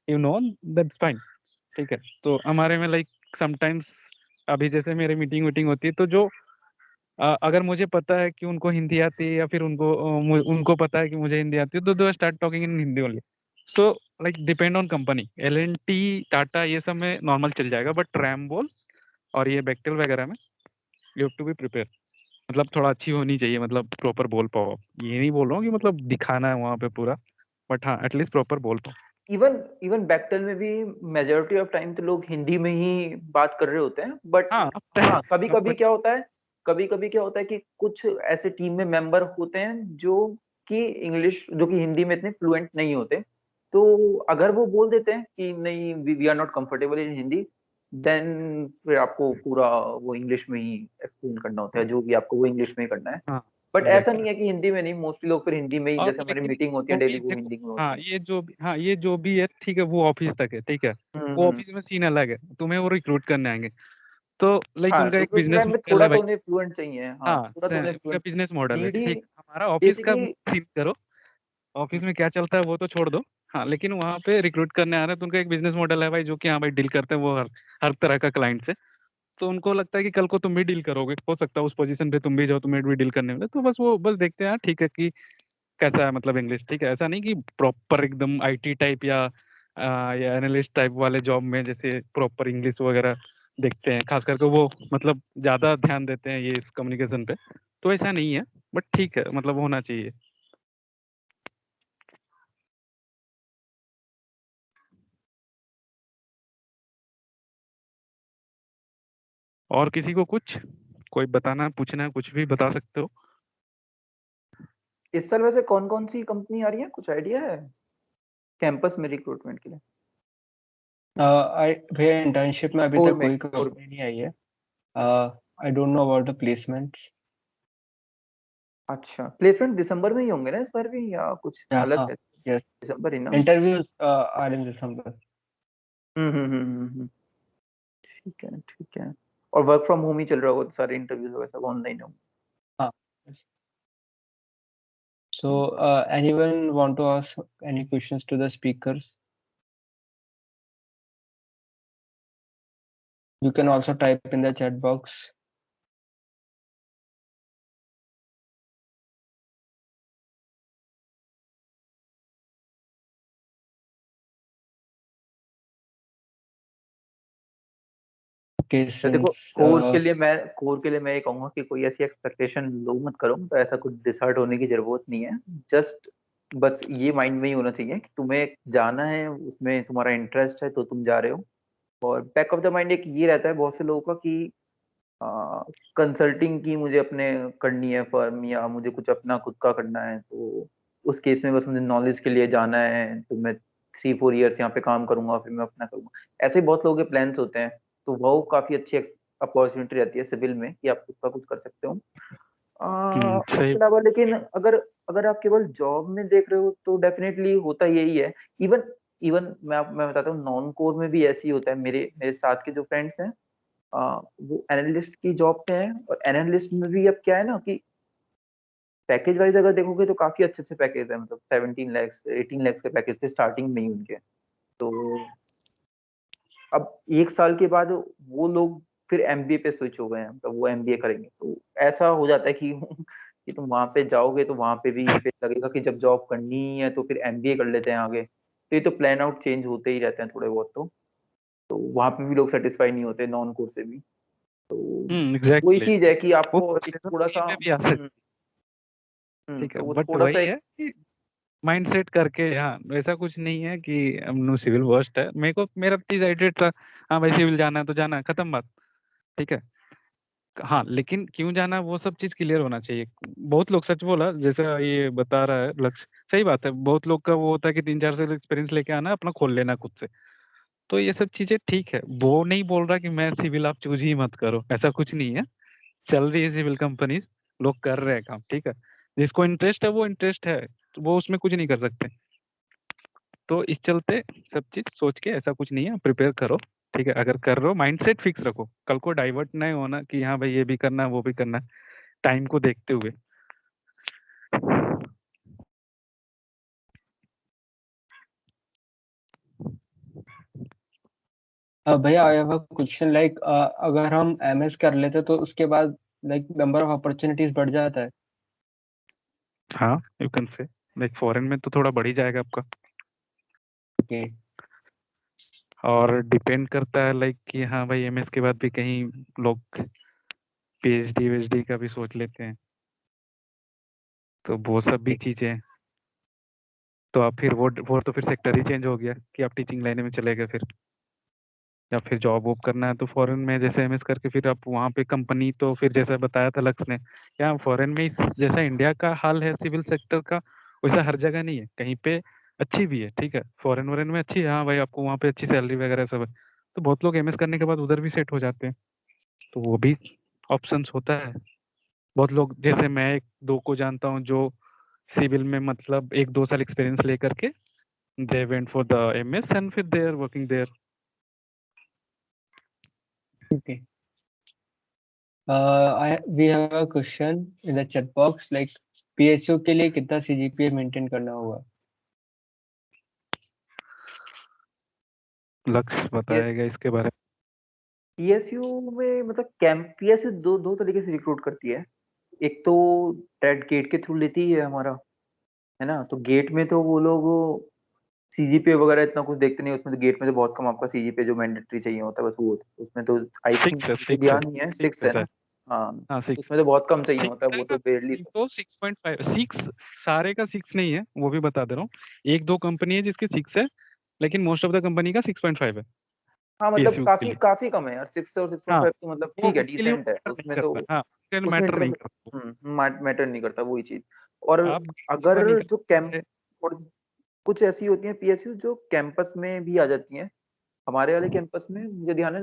you know that's fine. ठीक है, तो हमारे में लाइक समटाइम्स अभी जैसे मेरी मीटिंग होती है, तो जो अगर मुझे पता है कि उनको हिंदी आती है या फिर उनको पता है कि मुझे हिंदी आती है, तो दो start talking in Hindi only. So like depend on company. L&T Tata ये सब में नॉर्मल चल जाएगा, बट रैम्बोल और ये बेक्टेल वगैरह में you have to be prepare. मतलब थोड़ा अच्छी होनी चाहिए, मतलब प्रॉपर बोल पाओ. ये नहीं बोल रहा हूँ कि मतलब दिखाना है वहां पे पूरा, बट हाँ एटलीस्ट प्रॉपर बोल पाओ. इवन बैक्टेल में भी मेजोरिटी ऑफ टाइम तो लोग हिंदी में ही बात कर रहे होते हैं. बट हाँ हाँ कभी कभी but- क्या होता है, कि कुछ ऐसे टीम में मेंबर होते हैं जो कि हिंदी में इतने फ्लुएंट नहीं होते. तो अगर वो बोल देते हैं कि नहीं we are not comfortable in Hindi, then फिर आपको पूरा वो इंग्लिश में ही एक्सप्लेन करना होता है, जो भी आपको वो इंग्लिश में ही करना है. हाँ बट ऐसा exactly. नहीं है कि हिंदी में नहीं, मोस्टली लोग फिर हिंदी में ही, और जैसे हमारी लेकिन मीटिंग होती है वो भी डेली, वो देखो, हिंदी में हाँ होती है. ये जो भी है ठीक है, वो ऑफिस तक है. ठीक है, वो ऑफिस में सीन अलग है, तुम्हें वो रिक्रूट करने आएंगे, तो लाइक हाँ उनका एक रिक्रूट बिजनेस टाइम में मॉडल थोड़ा है तो भाई. उन्हें फ्लुएंट चाहिए. हाँ हाँ थोड़ा तो उन्हें उनका फ्लुएंट. बिजनेस मॉडल है. जीडी ठीक, हमारा ऑफिस का बेसिकली सीन करो, ऑफिस में क्या चलता है वो तो छोड़ दो. हाँ, लेकिन वहाँ पे रिक्रूट करने आ रहे हैं तो उनका एक बिजनेस मॉडल है भाई, जो कि हाँ भाई डील करते हैं वो हर तरह का क्लाइंट से. तो उनको लगता है कि कल को तुम भी डील करोगे, हो सकता है उस पोजीशन पे तुम भी जाओ, तुम्हें भी डील करने में, तो बस वो बस देखते हैं हाँ, ठीक है कि कैसा है मतलब इंग्लिश. ठीक है, ऐसा नहीं कि प्रॉपर एकदम IT टाइप या एनालिस्ट टाइप वाले जॉब में जैसे प्रॉपर इंग्लिश वगैरह देखते हैं, खास करके वो मतलब ज्यादा ध्यान देते हैं ये इस कम्युनिकेशन पे. तो ऐसा नहीं है, बट ठीक है, मतलब होना चाहिए. और किसी को कुछ कोई बताना पूछना है, कुछ भी बता सकते हो. इस साल वैसे कौन कौन सी कंपनी आ रही है, कुछ आइडिया है कैंपस में रिक्रूटमेंट के लिए? भैया इंटर्नशिप में अभी Core तक में, कोई core कंपनी नहीं आई है. I don't know about the placements. अच्छा प्लेसमेंट दिसंबर में ही होंगे ना इस बार भी, या कुछ अलग है? यस, दिसंबर ही ना. इंटरव्यूज आर इन दिसंबर. हम्म. ठीक है. और वर्क फ्रॉम होम ही चल रहा होगा, तो सारे इंटरव्यूज वगैरह सब ऑनलाइन होंगे. हाँ. So, anyone want to ask any questions to the speakers? You can also type in the chat box. Okay, तो देखो since कोर के लिए मैं ये कहूंगा कि कोई ऐसी एक्सपेक्टेशन लो मत करो, तो ऐसा कुछ डिसहार्ट होने की जरूरत नहीं है. जस्ट बस ये माइंड में ही होना चाहिए कि तुम्हें जाना है, उसमें तुम्हारा इंटरेस्ट है तो तुम जा रहे हो। और बैक ऑफ द माइंड एक ये रहता है बहुत से लोगों का कि कंसल्टिंग की मुझे अपने करनी है फर्म, या मुझे कुछ अपना खुद का करना है, तो उस केस में बस मुझे नॉलेज के लिए जाना है, तो मैं 3-4 ईयर्स यहाँ पे काम करूंगा फिर मैं अपना करूंगा। ऐसे बहुत लोगों के प्लान्स होते हैं, तो वो काफी अच्छी अपॉर्चुनिटी रहती है सिविल में कि आप खुद का कुछ कर सकते हो। सही। उसके अलावा लेकिन अगर अगर आप केवल जॉब में देख रहे हो तो डेफिनेटली होता यही है। इवन इवन मैं बताता हूँ, नॉन कोर में भी ऐसे ही होता है। मेरे मेरे साथ के जो फ्रेंड्स हैं, वो एनालिस्ट की जॉब पे हैं, और एनालिस्ट में भी अब क्या है ना कि पैकेज वाइज अगर देखोगे तो काफी अच्छे अच्छे पैकेज है, मतलब 17 lakhs 18 lakhs के पैकेज थे स्टार्टिंग में ही उनके। तो अब 1 साल के बाद वो लोग फिर एमबीए पे स्विच हो गए हैं, मतलब वो एमबीए करेंगे। तो ऐसा हो जाता है कि कि तुम वहां पे जाओगे तो वहां पे भी फिर लगेगा कि जब जॉब करनी ही है तो फिर एमबीए कर लेते हैं आगे। तो ये तो प्लान आउट चेंज होते ही रहते हैं थोड़े बहुत। तो वहां पे भी लोग सेटिस्फाई नहीं होते नॉन कोर से भी। तो वही एग्जैक्टली। चीज है कि वो आपको एक प्रोसेसर थोड़ा कहीं सा पे भी आ सकती ठीक है, तो वो बट थोड़ा सा वही एक है कि माइंड सेट करके, हाँ ऐसा कुछ नहीं है कि नो सिविल वर्स्ट है। मेरे को मेरा डिसाइडेड था, हाँ भाई सिविल जाना है तो जाना है, खत्म बात। ठीक है। हाँ लेकिन क्यों जाना है वो सब चीज क्लियर होना चाहिए। बहुत लोग, सच बोला जैसा ये बता रहा है लक्ष्य, सही बात है। बहुत लोग का वो होता है कि 3-4 साल एक्सपीरियंस लेके आना, अपना खोल लेना खुद से। तो ये सब चीजें ठीक है, वो नहीं बोल रहा कि मैं सिविल आप चूज ही मत करो, ऐसा कुछ नहीं है। चल रही है सिविल कंपनीज, लोग कर रहे हैं काम, ठीक है। जिसको इंटरेस्ट है वो इंटरेस्ट है, तो वो उसमें कुछ नहीं कर सकते। तो इस चलते सब चीज सोच के, ऐसा कुछ नहीं है, प्रिपेयर करो। ठीक है, अगर कर रहे हो माइंड सेट फिक्स रखो, कल को डाइवर्ट नहीं होना कि हाँ भाई ये भी करना है वो भी करना है, टाइम को देखते हुए। भैया I have a question like अगर हम एमएस कर लेते तो उसके बाद लाइक नंबर ऑफ अपॉर्चुनिटीज बढ़ जाता है। हाँ यू कैन से, लाइक फॉरेन में तो थोड़ा बढ़ ही जाएगा आपका। ओके। और डिपेंड करता है लाइक कि हाँ भाई एमएस के बाद भी कहीं लोग पीएचडी वीएचडी का भी सोच लेते हैं, तो वो सब भी चीजें हैं। तो आप फिर वो तो फिर सेक्टर ही चेंज हो गया कि आप टीचिंग लाइन में चले गए फिर, या फिर जॉब वॉब करना है तो फॉरेन में जैसे एमएस करके फिर आप वहाँ पे कंपनी, तो फिर जैसा बताया था लक्ष्य ने, क्या फॉरेन में जैसा इंडिया का हाल है सिविल सेक्टर का, वैसा हर जगह नहीं है, कहीं पे अच्छी भी है। ठीक है, फॉरेन वॉरेन में अच्छी है, हाँ भाई आपको वहाँ पे अच्छी सैलरी वगैरह सब है, तो बहुत लोग एमएस करने के बाद उधर भी सेट हो जाते हैं। तो वो भी ऑप्शंस होता है। बहुत लोग जैसे मैं एक दो को जानता हूँ जो सिविल में मतलब 1-2 साल एक्सपीरियंस लेकर के they went for the MS and फिर they are working there. Okay. We have a question in the chat box like PSU के लिए कितना सीजीपीए मेंटेन करना होगा? लक्ष्य बताएगा इसके बारे पीएसयू में मतलब कैंप पीएसयू दो दो तरीके से रिक्रूट करती है। एक तो टेट गेट के थ्रू लेती है हमारा, है ना। तो गेट में तो वो लोग सीजीपीए वगैरह इतना कुछ देखते नहीं, उसमें तो गेट में तो बहुत कम आपका सीजीपीए जो मैंडेटरी चाहिए होता है बस वो होता है उसमें। तो में। आई थिंक 6 है, मुझे 6 है, ध्यान नहीं है, 6 6 है है ना। शायद। हाँ, हाँ 6, उसमें तो बहुत कम चाहिए 6 होता है, है वो ना। तो बेरली। तो 6.5, 6 सारे का 6 नहीं है, वो भी बता दे रहा हूँ। 1-2 कंपनी है जिसके 6 है, लेकिन मोस्ट ऑफ द कंपनी का 6.5 है हाँ मतलब पीएसयू के काफी लिए। काफी कम है यार, 6 और हाँ 6.5 तो मतलब वो ठीक है, उसके लिए डिसेंट है मैटर नहीं उसमें तो। करता, हाँ उसके लिए उसमें मैटर इंटर नहीं करता वो। मैटर नहीं करता वही चीज। और आप का अगर जो कैंप निकाल। और कुछ ऐसी होती है पीएसयू जो कैंपस में भी आ जाती हैं। हमारे वाले कैंपस में मुझे ध्यान है,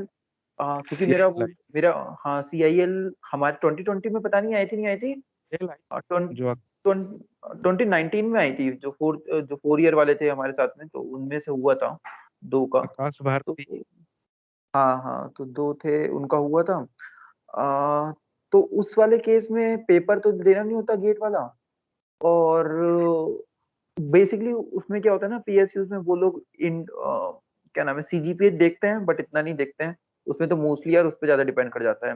क्योंकि मेरा वो सीआईएल मेरा हाँ सीआईएल हमारे 2020 में पता नहीं आई थी नहीं आई थी। जो 2019 में आई थी, जो 4 ईयर वाले थे हमारे साथ में, तो उनमें से हुआ था 2 का। आकाश तो भारती। हाँ हाँ, तो 2 थे उनका हुआ था। आ, तो उस वाले केस में पेपर तो देना नहीं होता गेट वाला। और बेसिकली उसमें क्या होता है ना, पीएसयूज में वो लोग क्या नाम है सीजीपीए देखते हैं बट इतना नहीं देखते हैं। उसमें तो मोस्टली यार उस पर ज्यादा डिपेंड कर जाता है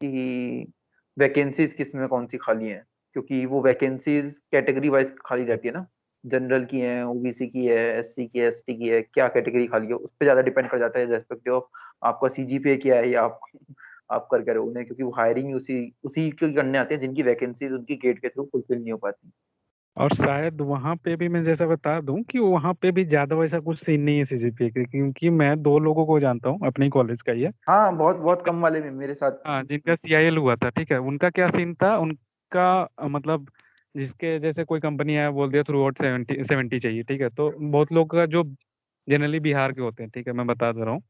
कि वैकेंसीज किस में कौन सी खाली हैं, क्योंकि वो वैकेंसीज कैटेगरी वाइज खाली रहती है ना। जनरल की है, ओबीसी की है, एससी की है, एसटी की है, क्या कैटेगरी खाली है उस पर ज्यादा डिपेंड कर जाता है रेस्पेक्टिव ऑफ आपका सीजीपीए क्या है, या आप कर क्या रहे हो उन्हें, क्योंकि वो हायरिंग उसी उसी के करने आते हैं जिनकी वैकेंसीज उनकी गेट के थ्रू फुलफिल नहीं हो पाती। और शायद वहां पे भी मैं जैसा बता दूं कि वहां पे भी ज्यादा वैसा कुछ सीन नहीं है सीजीपीए के, क्योंकि मैं 2 लोगों को जानता हूँ अपने कॉलेज का ही है। हाँ, बहुत बहुत कम वाले में मेरे साथ। हाँ, जिनका सीआईएल हुआ था, ठीक है। उनका क्या सीन था, उनका मतलब जिसके जैसे कोई कंपनी आया बोल दिया थ्रू आउट 70 चाहिए, ठीक है। तो बहुत लोग का जो जनरली बिहार के होते हैं, ठीक है, मैं बता दे रहा हूँ,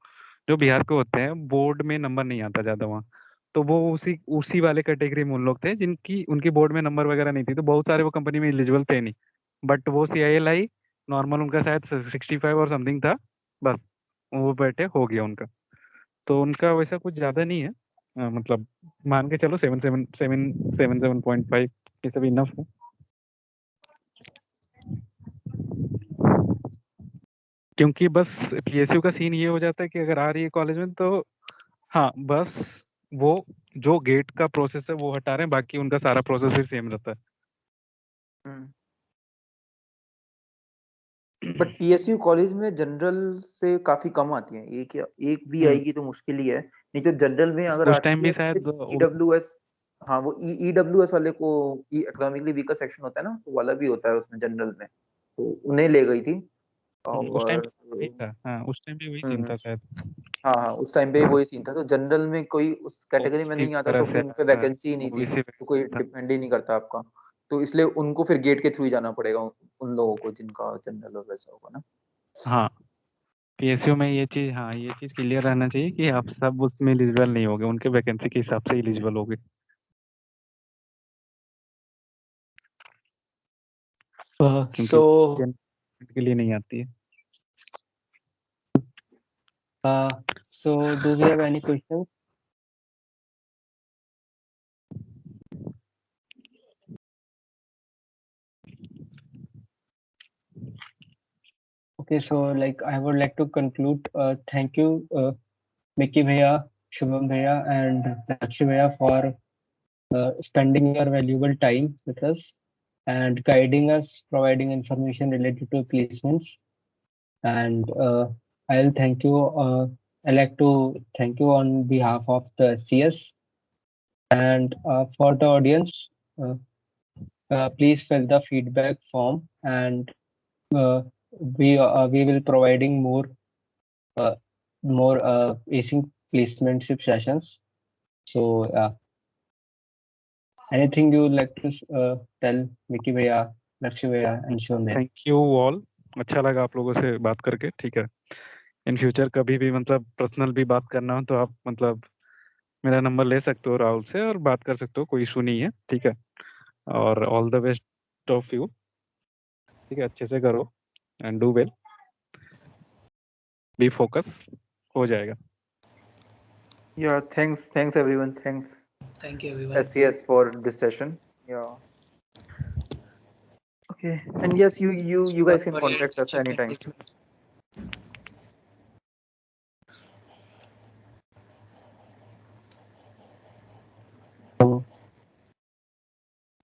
जो बिहार के होते हैं बोर्ड में नंबर नहीं आता ज्यादा वहाँ। तो वो उसी उसी वाले कैटेगरी में उन लोग थे जिनकी उनकी बोर्ड में नंबर वगैरह नहीं थी, तो बहुत सारे वो कंपनी में एलिजिबल थे नहीं। बट वो सीआईएल आई, नॉर्मल उनका शायद 65 और समथिंग था, बस वो बैठे हो गया उनका। तो उनका वैसा कुछ ज्यादा नहीं है। मतलब मान के चलो 7.5 ये सब इनफ है। क्योंकि बस पीएसयू का सीन ये हो जाता है कि अगर आ रही है कॉलेज में तो हाँ, बस वो जो गेट का प्रोसेस है वो हटा रहे हैं, बाकी उनका सारा प्रोसेस भी सेम रहता है। बट पीएसयू कॉलेज में जनरल से काफी कम आती है, एक भी आएगी तो मुश्किल ही है। नहीं तो जनरल में अगर उस आती टाइम है भी तो शायद फिर ईडब्ल्यूएस, हाँ वो ईडब्ल्यूएस वाले को, इकोनॉमिकली वीकर सेक्शन होता है ना, तो वाला भी होता है उसमें जनरल में, तो उन्हें ले गई थी। उस टाइम और वही था। हाँ, उस टाइम भी वही सीन हम्म, था शायद। हाँ हाँ, उस टाइम पे वही सीन था। तो जनरल में कोई उस कैटेगरी में ओबीसी नहीं आता वगैरह तो से फिर उन पे आता है, वैकेंसी ही नहीं थी, ओबीसी तो कोई था। डिपेंड ही नहीं करता आपका। तो इसलिए उनको फिर गेट के थ्रू ही जाना पड़ेगा, उन लोगों को जिनका जनरल और वैसा होगा ना। हाँ, पीएसयू में ये चीज, हाँ ये चीज क्लियर रहना चाहिए कि आप सब उसमें एलिजिबल नहीं होगे, उनके वैकेंसी के हिसाब से एलिजिबल होगे। क्योंकि So जनरल के लिए नहीं आती है। so do we have any questions? Okay, so like I would like to conclude. Thank you, Mickey Bhaiya, Shubham Bhaiya, and Lakshya Bhaiya for spending your valuable time with us and guiding us, providing information related to placements. And I'll thank you. I'd like to thank you on behalf of the CS and for the audience. Uh, please fill the feedback form, and uh, we will providing more async placementship sessions. So anything you would like to tell Vicky Bhaiya, Lakshya Bhaiya, and Shivam Bhaiya? Thank you all, अच्छा लगा आप लोगों से बात करके, ठीक है। In future कभी भी मतलब पर्सनल भी बात करना हो तो आप मतलब मेरा नंबर ले सकते हो राहुल से और बात कर सकते हो, कोई इशू नहीं है, ठीक है। और all the best of you, ठीक है, अच्छे से करो and do well, B focus, हो जाएगा। Yeah, thanks everyone. Thanks Thank you, everyone. SCS for this session. Yeah. Okay. And yes, you guys can For your contact us internship and anytime. placement.